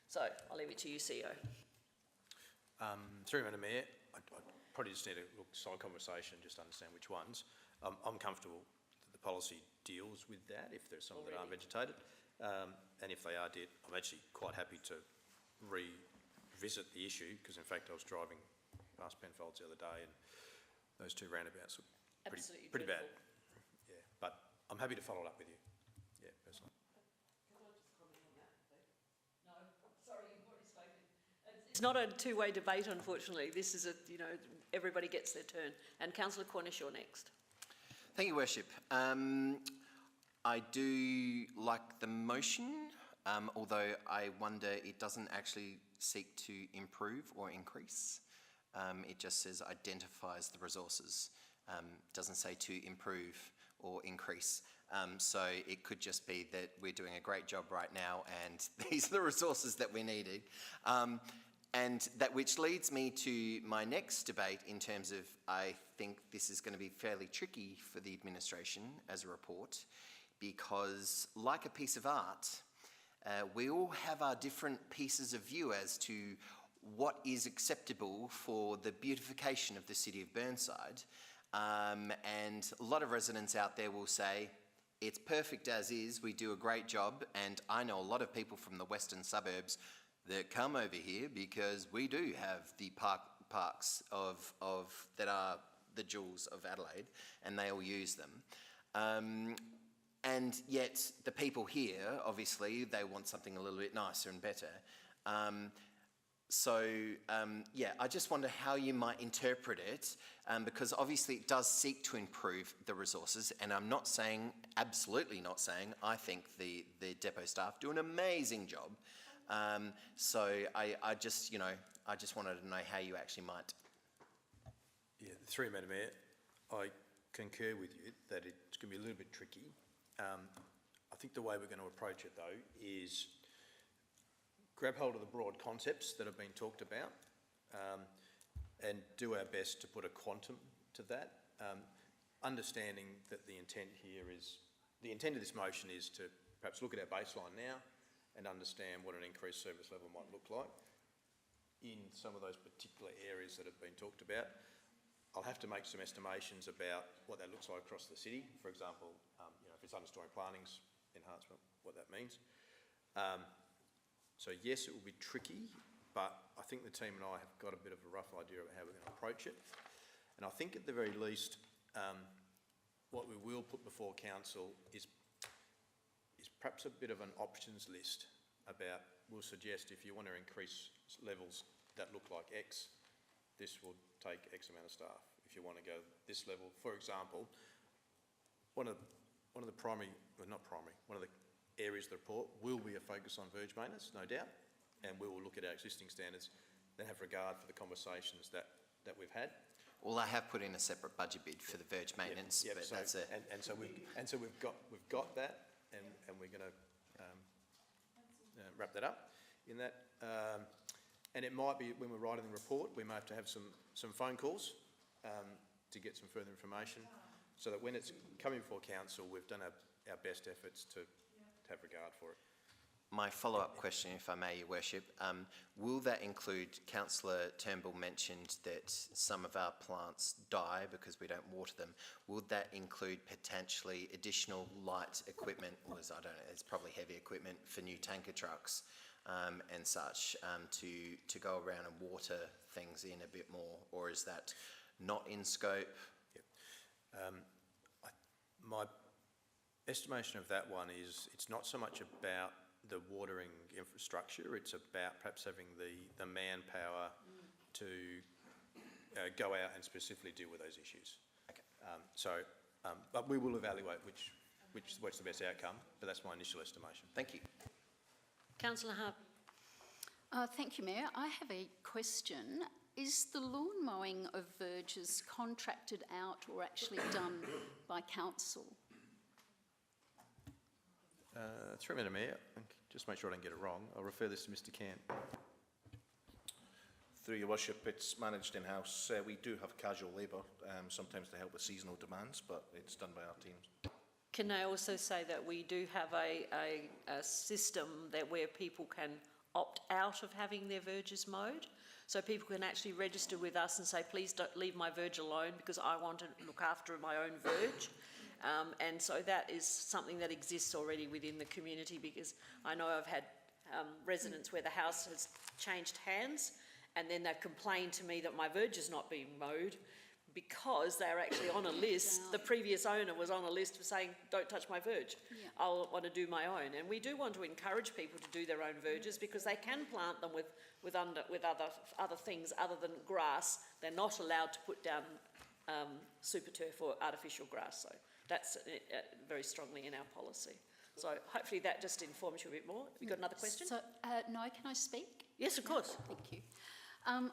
So I'll leave it to you, CEO. Through Madam Mayor, I probably just need a side conversation just to understand which ones. I'm comfortable that the policy deals with that if there's some that are vegetated. And if they are dead, I'm actually quite happy to revisit the issue, because in fact I was driving past Penfolds the other day and those two roundabouts were pretty bad. Yeah, but I'm happy to follow it up with you. Yeah, personally. Can I just comment on that, please? No, sorry, you've already spoken. It's not a two-way debate, unfortunately. This is everybody gets their turn. And Councillor Cornish, you're next. Thank you, Worship. I do like the motion, although I wonder it doesn't actually seek to improve or increase. It just says identifies the resources, doesn't say to improve or increase. So it could just be that we're doing a great job right now and these are the resources that we're needing. And that which leads me to my next debate in terms of, I think this is going to be fairly tricky for the administration as a report, because like a piece of art, we all have our different pieces of view as to what is acceptable for the beautification of the city of Burnside. And a lot of residents out there will say, it's perfect as is. We do a great job, and I know a lot of people from the western suburbs that come over here because we do have the parks of that are the jewels of Adelaide, and they all use them. And yet the people here, obviously, they want something a little bit nicer and better. Yeah, I just wonder how you might interpret it, because obviously it does seek to improve the resources, and I'm not saying, absolutely not saying, I think the depot staff do an amazing job. I just, I just wanted to know how you actually might. Yeah, through you, Madam Mayor, I concur with you that it's going to be a little bit tricky. I think the way we're going to approach it, though, is grab hold of the broad concepts that have been talked about, and do our best to put a quantum to that, understanding that the intent of this motion is to perhaps look at our baseline now and understand what an increased service level might look like in some of those particular areas that have been talked about. I'll have to make some estimations about what that looks like across the city. For example, if it's understory plantings enhancement, what that means. So yes, it will be tricky, but I think the team and I have got a bit of a rough idea of how we're going to approach it. And I think at the very least, what we will put before council is perhaps a bit of an options list about, we'll suggest if you want to increase levels that look like X, this will take X amount of staff. If you want to go this level, for example, one of the areas of the report will be a focus on verge maintenance, no doubt, and we will look at our existing standards, then have regard for the conversations that we've had. Well, I have put in a separate budget bid for the verge maintenance, but so, that's it. So we've got that, and we're going to wrap that up in that. And it might be, when we're writing the report, we may have to have some phone calls to get some further information, so that when it's coming before council, we've done our best efforts to have regard for it. My follow-up question, if I may, Your Worship, will that include, Councillor Turnbull mentioned that some of our plants die because we don't water them. Will that include potentially additional light equipment, or I don't know, it's probably heavy equipment for new tanker trucks and such, to go around and water things in a bit more, or is that not in scope? Yep. My estimation of that one is it's not so much about the watering infrastructure, it's about perhaps having the manpower to go out and specifically deal with those issues. Okay. But we will evaluate what's the best outcome, but that's my initial estimation. Thank you. Councillor Harp. Thank you, Mayor. I have a question. Is the lawn mowing of verges contracted out or actually done by council? Through Madam Mayor, just make sure I don't get it wrong, I'll refer this to Mr. Camp. Through Your Worship, it's managed in-house. We do have casual labour, sometimes to help with seasonal demands, but it's done by our teams. Can I also say that we do have a system where people can opt out of having their verges mowed? So people can actually register with us and say, please don't leave my verge alone because I want to look after my own verge. And so that is something that exists already within the community, because I know I've had residents where the house has changed hands and then they've complained to me that my verge is not being mowed because they're actually on a list. The previous owner was on a list for saying, don't touch my verge. Yeah. I'll want to do my own. And we do want to encourage people to do their own verges because they can plant them with other things other than grass. They're not allowed to put down super turf or artificial grass. So that's very strongly in our policy. So hopefully that just informs you a bit more. Have you got another question? So, no, can I speak? Yes, of course. Thank you.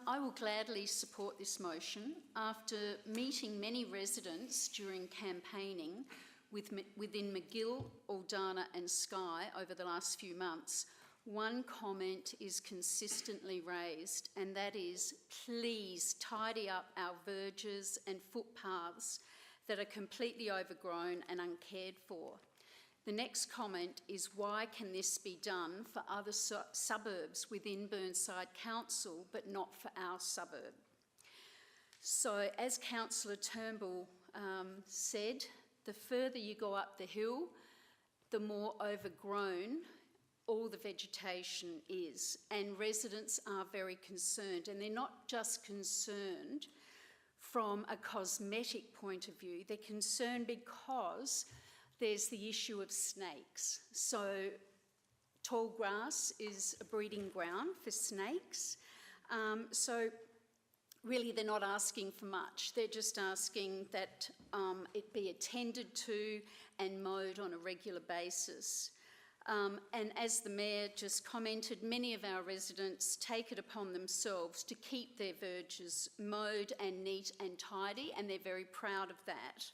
I will gladly support this motion. After meeting many residents during campaigning within McGill, Aldana and Skye over the last few months, one comment is consistently raised, and that is, please tidy up our verges and footpaths that are completely overgrown and uncared for. The next comment is, why can this be done for other suburbs within Burnside Council but not for our suburb? So as Councillor Turnbull said, the further you go up the hill, the more overgrown all the vegetation is, and residents are very concerned, and they're not just concerned from a cosmetic point of view, they're concerned because there's the issue of snakes. So tall grass is a breeding ground for snakes. So really they're not asking for much, they're just asking that it be attended to and mowed on a regular basis. And as the Mayor just commented, many of our residents take it upon themselves to keep their verges mowed and neat and tidy, and they're very proud of that.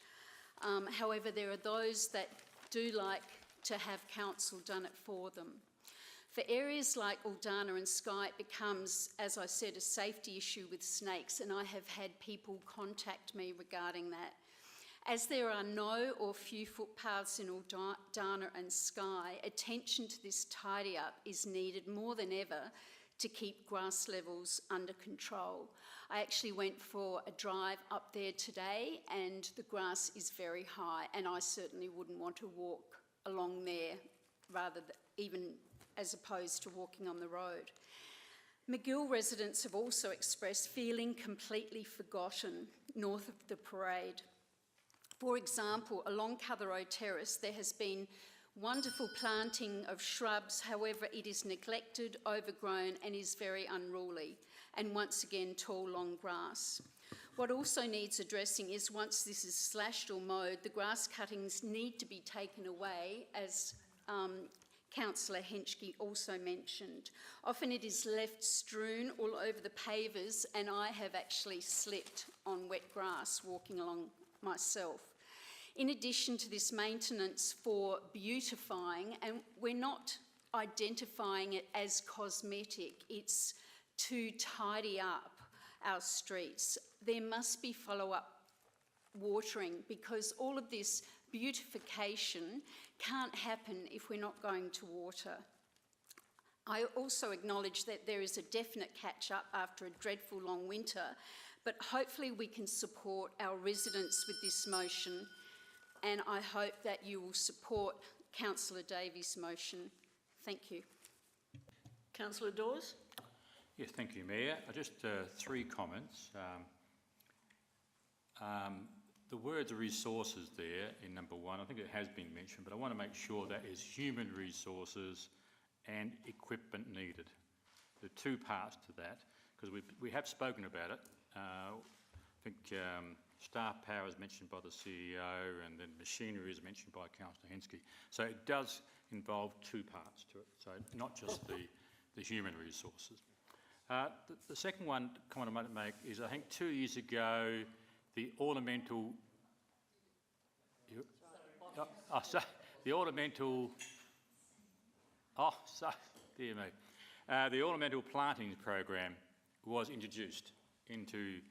However, there are those that do like to have council done it for them. For areas like Aldana and Skye, it becomes, as I said, a safety issue with snakes, and I have had people contact me regarding that. As there are no or few footpaths in Aldana and Skye, attention to this tidy up is needed more than ever to keep grass levels under control. I actually went for a drive up there today and the grass is very high, and I certainly wouldn't want to walk along there rather than even as opposed to walking on the road. McGill residents have also expressed feeling completely forgotten north of the parade. For example, along Cutherroe Terrace, there has been wonderful planting of shrubs, however, it is neglected, overgrown, and is very unruly, and once again, tall, long grass. What also needs addressing is once this is slashed or mowed, the grass cuttings need to be taken away, as Councillor Henschke also mentioned. Often it is left strewn all over the pavers, and I have actually slipped on wet grass walking along myself. In addition to this maintenance for beautifying, and we're not identifying it as cosmetic, it's to tidy up our streets. There must be follow-up watering, because all of this beautification can't happen if we're not going to water. I also acknowledge that there is a definite catch-up after a dreadful long winter, but hopefully we can support our residents with this motion, and I hope that you will support Councillor Davies' motion. Thank you. Councillor Dawes? Yes, thank you, Mayor. Just three comments. The words resources there in number one, I think it has been mentioned, but I want to make sure that is human resources and equipment needed. There are two parts to that, because we have spoken about it. I think staff power is mentioned by the CEO, and then machinery is mentioned by Councillor Henschke. So it does involve two parts to it, so not just the human resources. The second one comment I might make is, I think 2 years ago, the ornamental, the ornamental plantings program was introduced into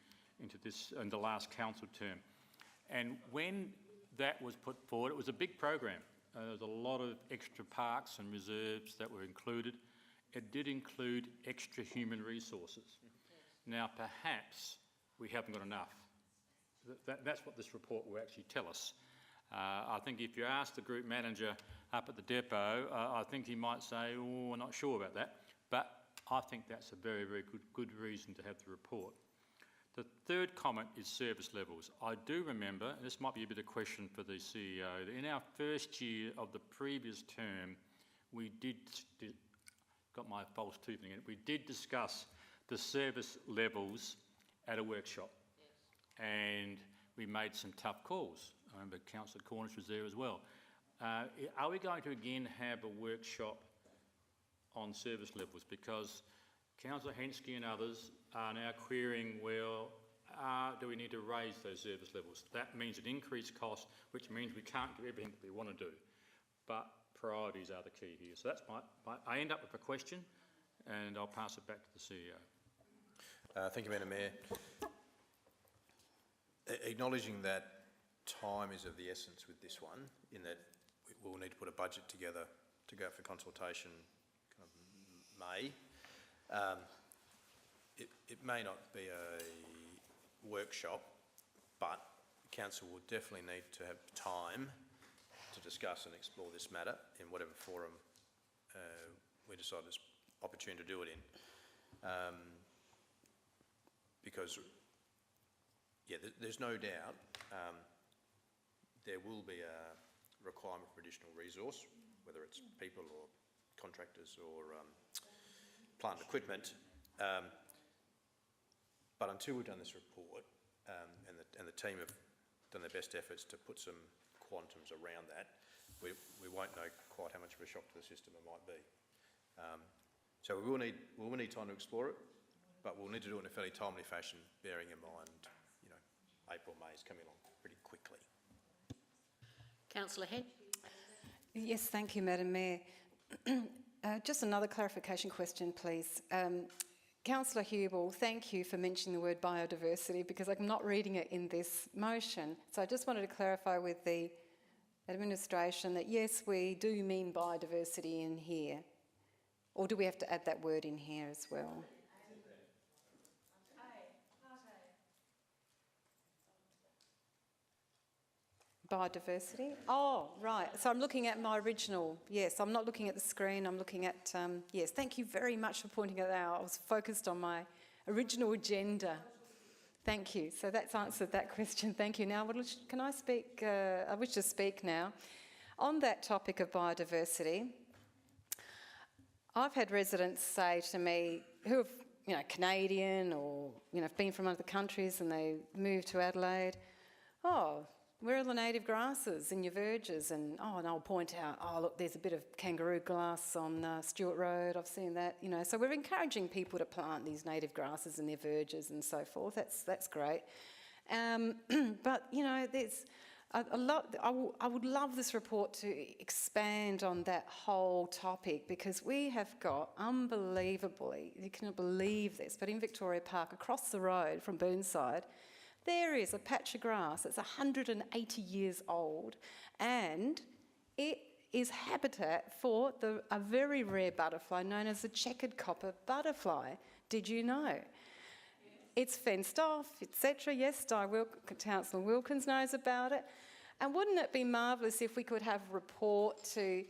this in the last council term, and when that was put forward, it was a big program. There was a lot of extra parks and reserves that were included. It did include extra human resources. Now, perhaps we haven't got enough. That's what this report will actually tell us. I think if you ask the group manager up at the depot, I think he might say, oh, we're not sure about that. But I think that's a very, very good reason to have the report. The third comment is service levels. I do remember, and this might be a bit of a question for the CEO, that in our first year of the previous term, we did got my false tooth again, we did discuss the service levels at a workshop. Yes. And we made some tough calls. I remember Councillor Cornish was there as well. Are we going to again have a workshop on service levels? Because Councillor Henschke and others are now querying, well, do we need to raise those service levels? That means an increased cost, which means we can't do everything that we want to do. But priorities are the key here. So that's I end up with a question, and I'll pass it back to the CEO. Thank you, Madam Mayor. Acknowledging that time is of the essence with this one, in that we'll need to put a budget together to go for consultation kind of May. It may not be a workshop, but Council will definitely need to have time to discuss and explore this matter in whatever forum we decide it's opportune to do it in. Because, yeah, there's no doubt there will be a requirement for additional resource, whether it's people or contractors or plant and equipment. But until we've done this report, and the team have done their best efforts to put some quantums around that, we won't know quite how much of a shock to the system it might be. So we will need time to explore it, but we'll need to do it in a fairly timely fashion, bearing in mind, you know, April, May is coming along pretty quickly. Councillor Hench. Yes, thank you, Madam Mayor. Just another clarification question, please. Councillor Hubel, thank you for mentioning the word biodiversity, because I'm not reading it in this motion. So I just wanted to clarify with the administration that yes, we do mean biodiversity in here. Or do we have to add that word in here as well? Biodiversity? Oh, right. So I'm looking at my original. Yes, I'm not looking at the screen. I'm looking at, yes, thank you very much for pointing it out. I was focused on my original agenda. Thank you. So that's answered that question. Thank you. Now, can I speak? I wish to speak now. On that topic of biodiversity, I've had residents say to me who have, you know, Canadian or, you know, been from other countries and they moved to Adelaide, oh, where are the native grasses in your verges? And I'll point out, oh, look, there's a bit of kangaroo grass on Stewart Road. I've seen that, you know. So we're encouraging people to plant these native grasses in their verges and so forth. That's great. But, you know, there's a lot. I would love this report to expand on that whole topic, because we have got unbelievably, you cannot believe this, but in Victoria Park, across the road from Burnside, there is a patch of grass that's 180 years old, and it is habitat for a very rare butterfly known as the checkered copper butterfly. Did you know? It's fenced off, etc. Yes, Councillor Wilkins knows about it. And wouldn't it be marvellous if we could have a report to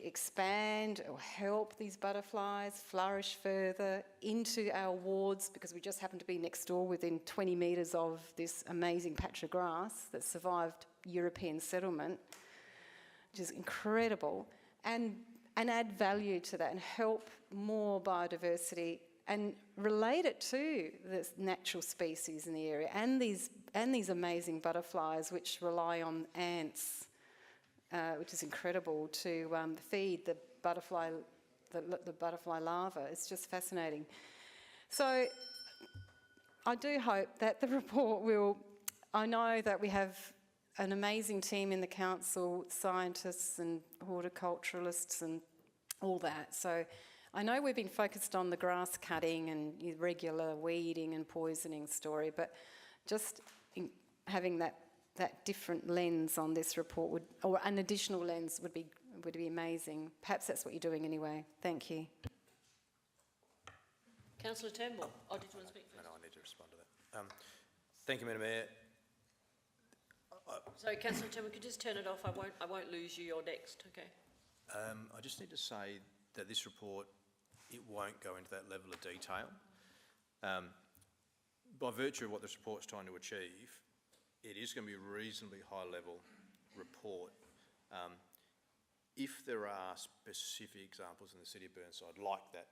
expand or help these butterflies flourish further into our wards, because we just happen to be next door within 20 metres of this amazing patch of grass that survived European settlement, which is incredible, and add value to that and help more biodiversity and relate it to the natural species in the area and these amazing butterflies which rely on ants, which is incredible, to feed the butterfly larva. It's just fascinating. So I do hope that the report will, I know that we have an amazing team in the council, scientists and horticulturalists and all that. So I know we've been focused on the grass cutting and regular weeding and poisoning story, but just having that different lens on this report would, or an additional lens would be amazing. Perhaps that's what you're doing anyway. Thank you. Councillor Turnbull. Oh, did you want to speak first? No, I need to respond to that. Thank you, Madam Mayor. So, Councillor Turnbull, could you just turn it off? I won't lose you. You're next. Okay. I just need to say that this report, it won't go into that level of detail. By virtue of what this report's trying to achieve, it is going to be a reasonably high-level report. If there are specific examples in the city of Burnside, like that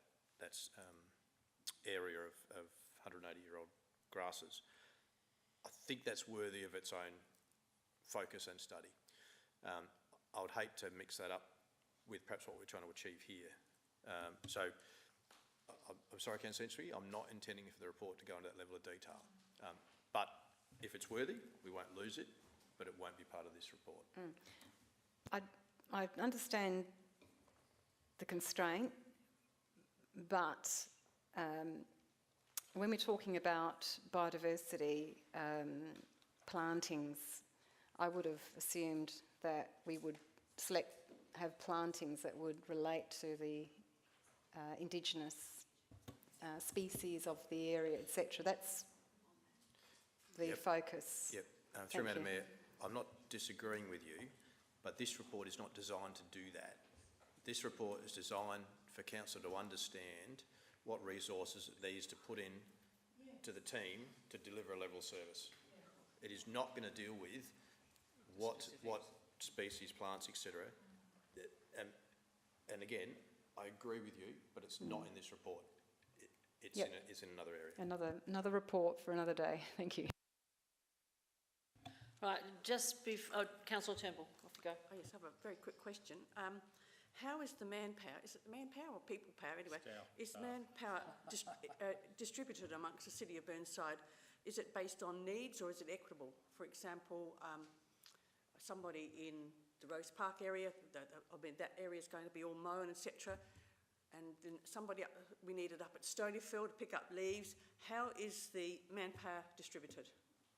area of 180-year-old grasses, I think that's worthy of its own focus and study. I would hate to mix that up with perhaps what we're trying to achieve here. So I'm sorry, Councillor Henry, I'm not intending for the report to go into that level of detail. But if it's worthy, we won't lose it, but it won't be part of this report. I understand the constraint, but when we're talking about biodiversity plantings, I would have assumed that we would have plantings that would relate to the indigenous species of the area, etc. That's the focus. Yep. Through Madam Mayor, I'm not disagreeing with you. But this report is not designed to do that. This report is designed for council to understand what resources it needs to put in to the team to deliver a level of service. It is not going to deal with what species, plants, etc. And again, I agree with you, but it's not in this report. It's in another area. Another report for another day. Thank you. Right, just before, Councillor Turnbull, off you go. Oh yes, I have a very quick question. How is the manpower, is it manpower or people power anyway? Is manpower distributed amongst the City of Burnside? Is it based on needs or is it equitable? For example, somebody in the Rose Park area, that area is going to be all mown, etc. And then somebody we needed up at Stonyfield to pick up leaves. How is the manpower distributed?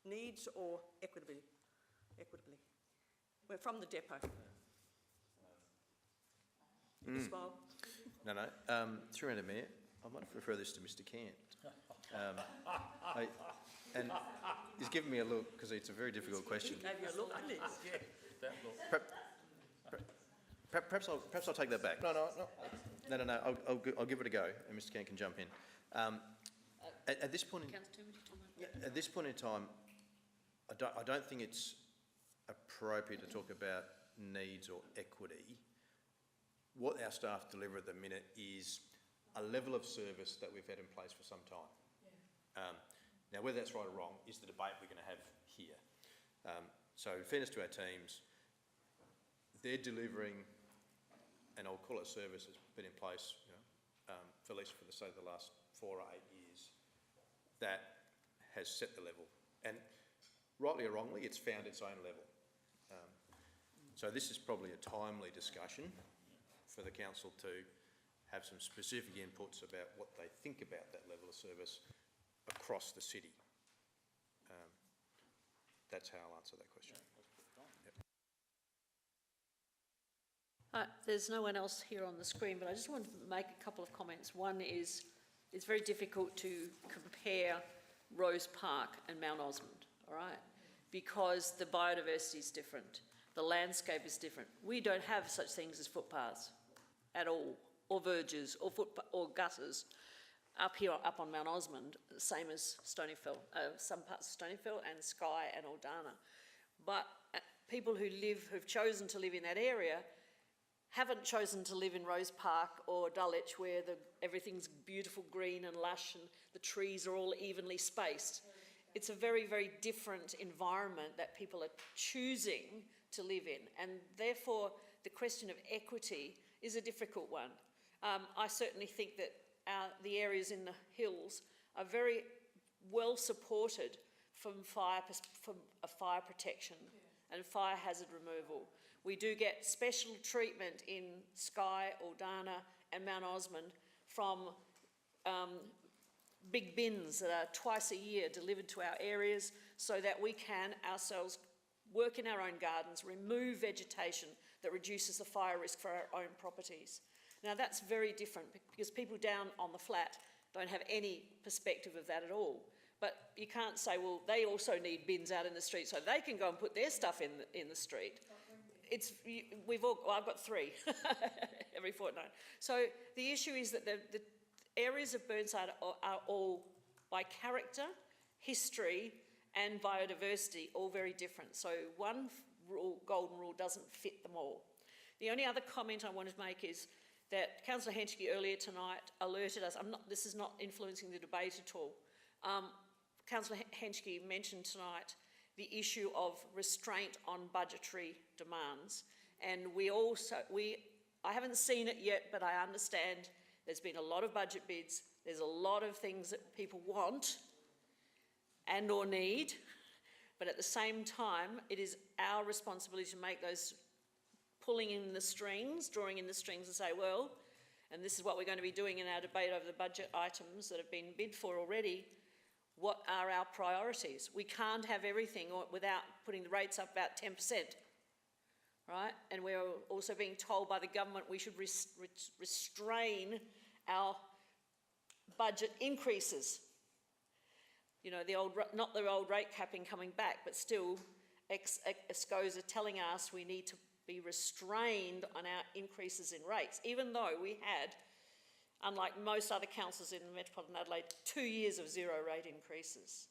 Needs or equitably? We're from the depot. Smile. No. Through the Mayor, I might refer this to Mr. Cant. And he's given me a look because it's a very difficult question. He gave you a look. Perhaps I'll take that back. No. I'll give it a go, and Mr. Cant can jump in. At this point in time, I don't think it's appropriate to talk about needs or equity. What our staff deliver at the minute is a level of service that we've had in place for some time. Now, whether that's right or wrong is the debate we're going to have here. So, in fairness to our teams, they're delivering, and I'll call it a service that's been in place, for at least for the last 4 or 8 years, that has set the level. And rightly or wrongly, it's found its own level. So this is probably a timely discussion for the council to have some specific inputs about what they think about that level of service across the city. That's how I'll answer that question. There's no one else here on the screen, but I just want to make a couple of comments. One is, it's very difficult to compare Rose Park and Mount Osmond, all right? Because the biodiversity is different, the landscape is different. We don't have such things as footpaths at all, or verges, or gutters. Up here, up on Mount Osmond, same as Stonyfield, some parts of Stonyfield and Skye and Aldana. But people who've chosen to live in that area haven't chosen to live in Rose Park or Dulwich, where everything's beautiful green and lush and the trees are all evenly spaced. It's a very, very different environment that people are choosing to live in, and therefore the question of equity is a difficult one. I certainly think that the areas in the hills are very well supported from fire protection and fire hazard removal. We do get special treatment in Skye, Aldana and Mount Osmond from big bins that are twice a year delivered to our areas so that we can ourselves work in our own gardens, remove vegetation that reduces the fire risk for our own properties. Now that's very different because people down on the flat don't have any perspective of that at all. But you can't say, well, they also need bins out in the street so they can go and put their stuff in the street. I've got 3 every fortnight. So the issue is that the areas of Burnside are all, by character, history and biodiversity, all very different. So one golden rule doesn't fit them all. The only other comment I want to make is that Councillor Henschke earlier tonight alerted us, this is not influencing the debate at all. Councillor Henschke mentioned tonight the issue of restraint on budgetary demands. And I haven't seen it yet, but I understand there's been a lot of budget bids. There's a lot of things that people want and or need, but at the same time, it is our responsibility to make those pulling in the strings, drawing in the strings and say, well, and this is what we're going to be doing in our debate over the budget items that have been bid for already, what are our priorities? We can't have everything without putting the rates up about 10%, right? And we're also being told by the government we should restrain our budget increases. You know, not the old rate capping coming back, but still ESCOs are telling us we need to be restrained on our increases in rates, even though we had, unlike most other councils in Metropolitan Adelaide, 2 years of zero rate increases.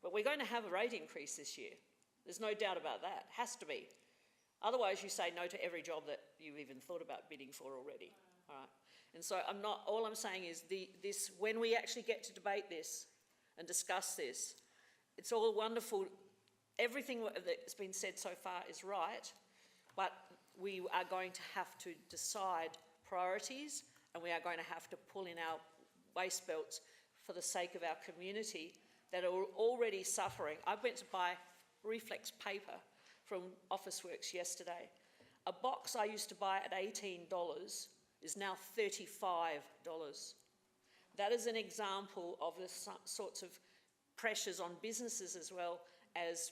But we're going to have a rate increase this year. There's no doubt about that. Has to be. Otherwise, you say no to every job that you've even thought about bidding for already. All right. And so all I'm saying is when we actually get to debate this and discuss this, it's all wonderful. Everything that's been said so far is right, but we are going to have to decide priorities, and we are going to have to pull in our waist belts for the sake of our community that are already suffering. I went to buy reflex paper from Officeworks yesterday. A box I used to buy at $18 is now $35. That is an example of the sorts of pressures on businesses as well as,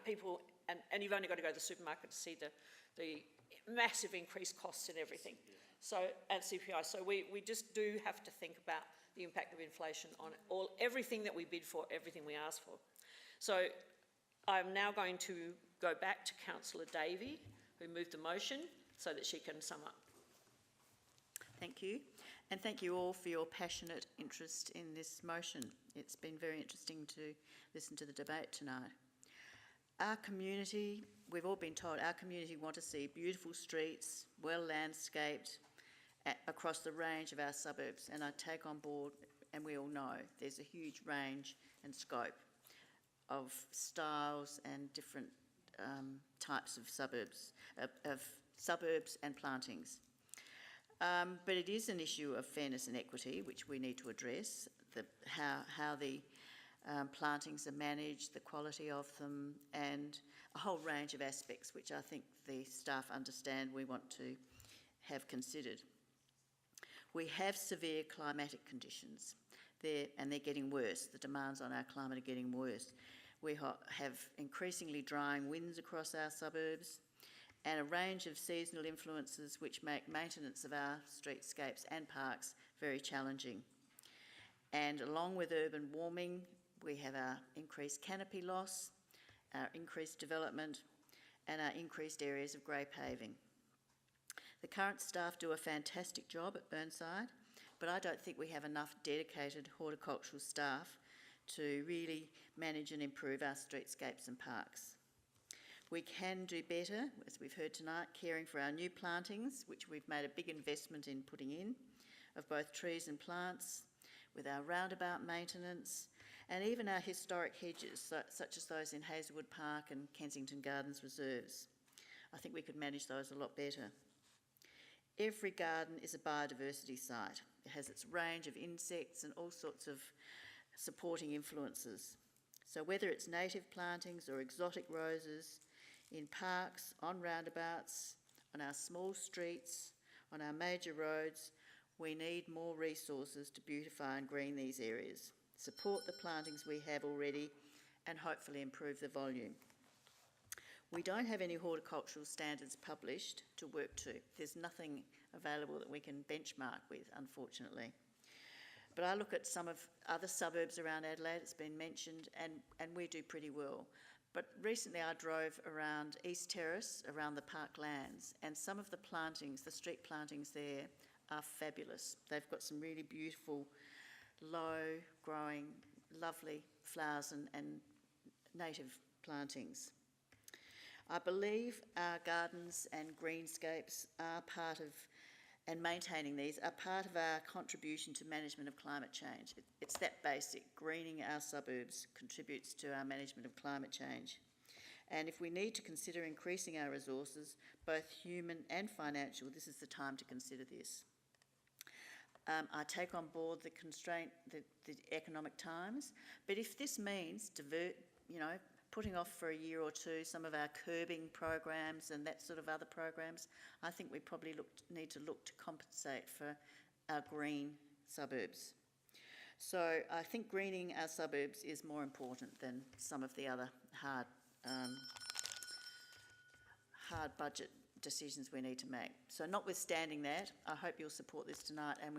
people, and you've only got to go to the supermarket to see the massive increased costs in everything. So, and CPI. So we just do have to think about the impact of inflation on everything that we bid for, everything we ask for. So I'm now going to go back to Councillor Davey, who moved the motion, so that she can sum up. Thank you. And thank you all for your passionate interest in this motion. It's been very interesting to listen to the debate tonight. Our community, we've all been told, our community want to see beautiful streets, well landscaped, across the range of our suburbs, and I take on board, and we all know, there's a huge range and scope of styles and different types of suburbs and plantings. But it is an issue of fairness and equity, which we need to address, how the plantings are managed, the quality of them, and a whole range of aspects which I think the staff understand we want to have considered. We have severe climatic conditions and they're getting worse. The demands on our climate are getting worse. We have increasingly drying winds across our suburbs and a range of seasonal influences which make maintenance of our streetscapes and parks very challenging. And along with urban warming, we have our increased canopy loss, our increased development, and our increased areas of grey paving. The current staff do a fantastic job at Burnside, but I don't think we have enough dedicated horticultural staff to really manage and improve our streetscapes and parks. We can do better, as we've heard tonight, caring for our new plantings, which we've made a big investment in putting in, of both trees and plants, with our roundabout maintenance, and even our historic hedges, such as those in Hazelwood Park and Kensington Gardens reserves. I think we could manage those a lot better. Every garden is a biodiversity site. It has its range of insects and all sorts of supporting influences. So whether it's native plantings or exotic roses, in parks, on roundabouts, on our small streets, on our major roads, we need more resources to beautify and green these areas, support the plantings we have already, and hopefully improve the volume. We don't have any horticultural standards published to work to. There's nothing available that we can benchmark with, unfortunately. But I look at some of other suburbs around Adelaide, it's been mentioned, and we do pretty well. But recently I drove around East Terrace, around the parklands, and some of the plantings, the street plantings there, are fabulous. They've got some really beautiful, low-growing, lovely flowers and native plantings. I believe our gardens and greenscapes are part of, and maintaining these, are part of our contribution to management of climate change. It's that basic. Greening our suburbs contributes to our management of climate change. And if we need to consider increasing our resources, both human and financial, this is the time to consider this. I take on board the constraint, the economic times, but if this means putting off for a year or two some of our curbing programs and that sort of other programs, I think we probably need to look to compensate for our green suburbs. So I think greening our suburbs is more important than some of the other hard budget decisions we need to make. So notwithstanding that, I hope you'll support this tonight, and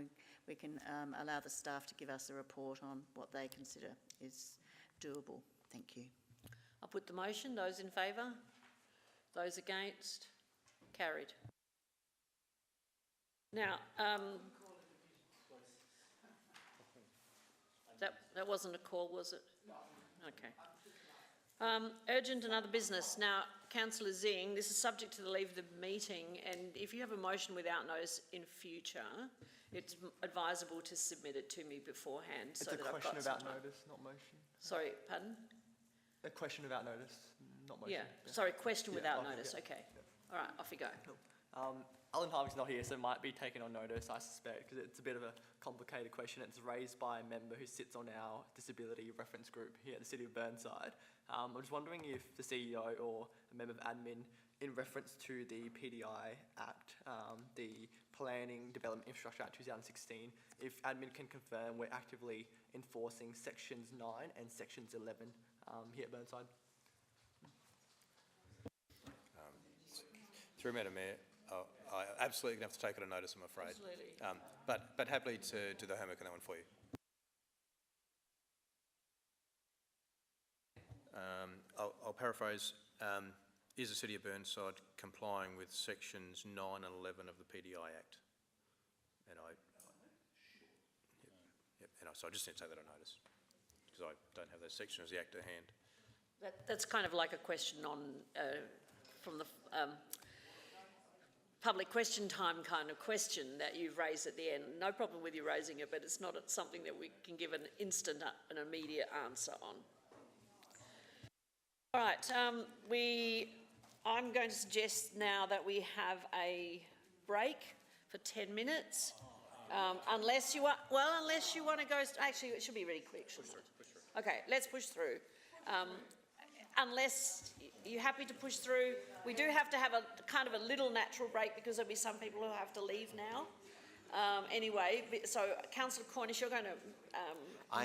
we can allow the staff to give us a report on what they consider is doable. Thank you. I'll put the motion. Those in favour? Those against? Carried. Now, that wasn't a call, was it? Okay. Urgent and other business. Now, Councillor Zing, this is subject to the leave of the meeting, and if you have a motion without notice in future, it's advisable to submit it to me beforehand. It's a question about notice, not motion. Sorry, pardon? A question without notice, not motion. Yeah, sorry, question without notice, okay. All right, off you go. Alan Harvey's not here, so it might be taken on notice, I suspect, because it's a bit of a complicated question. It's raised by a member who sits on our disability reference group here at the City of Burnside. I'm just wondering if the CEO or a member of admin, in reference to the PDI Act, the Planning Development Infrastructure Act 2016, if admin can confirm we're actively enforcing sections 9 and sections 11 here at Burnside. Through Madam Mayor, I absolutely going to have to take it on notice, I'm afraid. Absolutely. But happily to do the homework on that one for you. I'll paraphrase. Is the City of Burnside complying with sections 9 and 11 of the PDI Act? And so I just need to take that on notice because I don't have those sections of the Act at hand. That's kind of like a question on, from the public question time kind of question that you've raised at the end. No problem with you raising it, but it's not something that we can give an instant, an immediate answer on. All right, I'm going to suggest now that we have a break for 10 minutes. Unless you want to go, actually it should be really quick, shouldn't it? Okay, let's push through. Unless you're happy to push through, we do have to have a kind of a little natural break because there'll be some people who have to leave now. Anyway, so Councillor Cornish, you're going to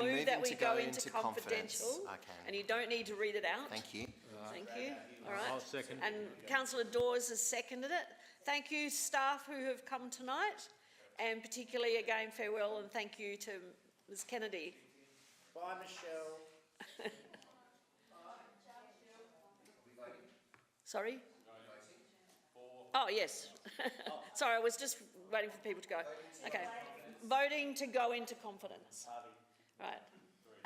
move that we go into confidential. And you don't need to read it out. Thank you. Thank you. All right. I'll second. And Councillor Dawes has seconded it. Thank you, staff who have come tonight, and particularly again farewell and thank you to Ms Kennedy. Bye, Michelle. Sorry? Oh, yes. Sorry, I was just waiting for people to go. Okay. Voting to go into confidence. Right.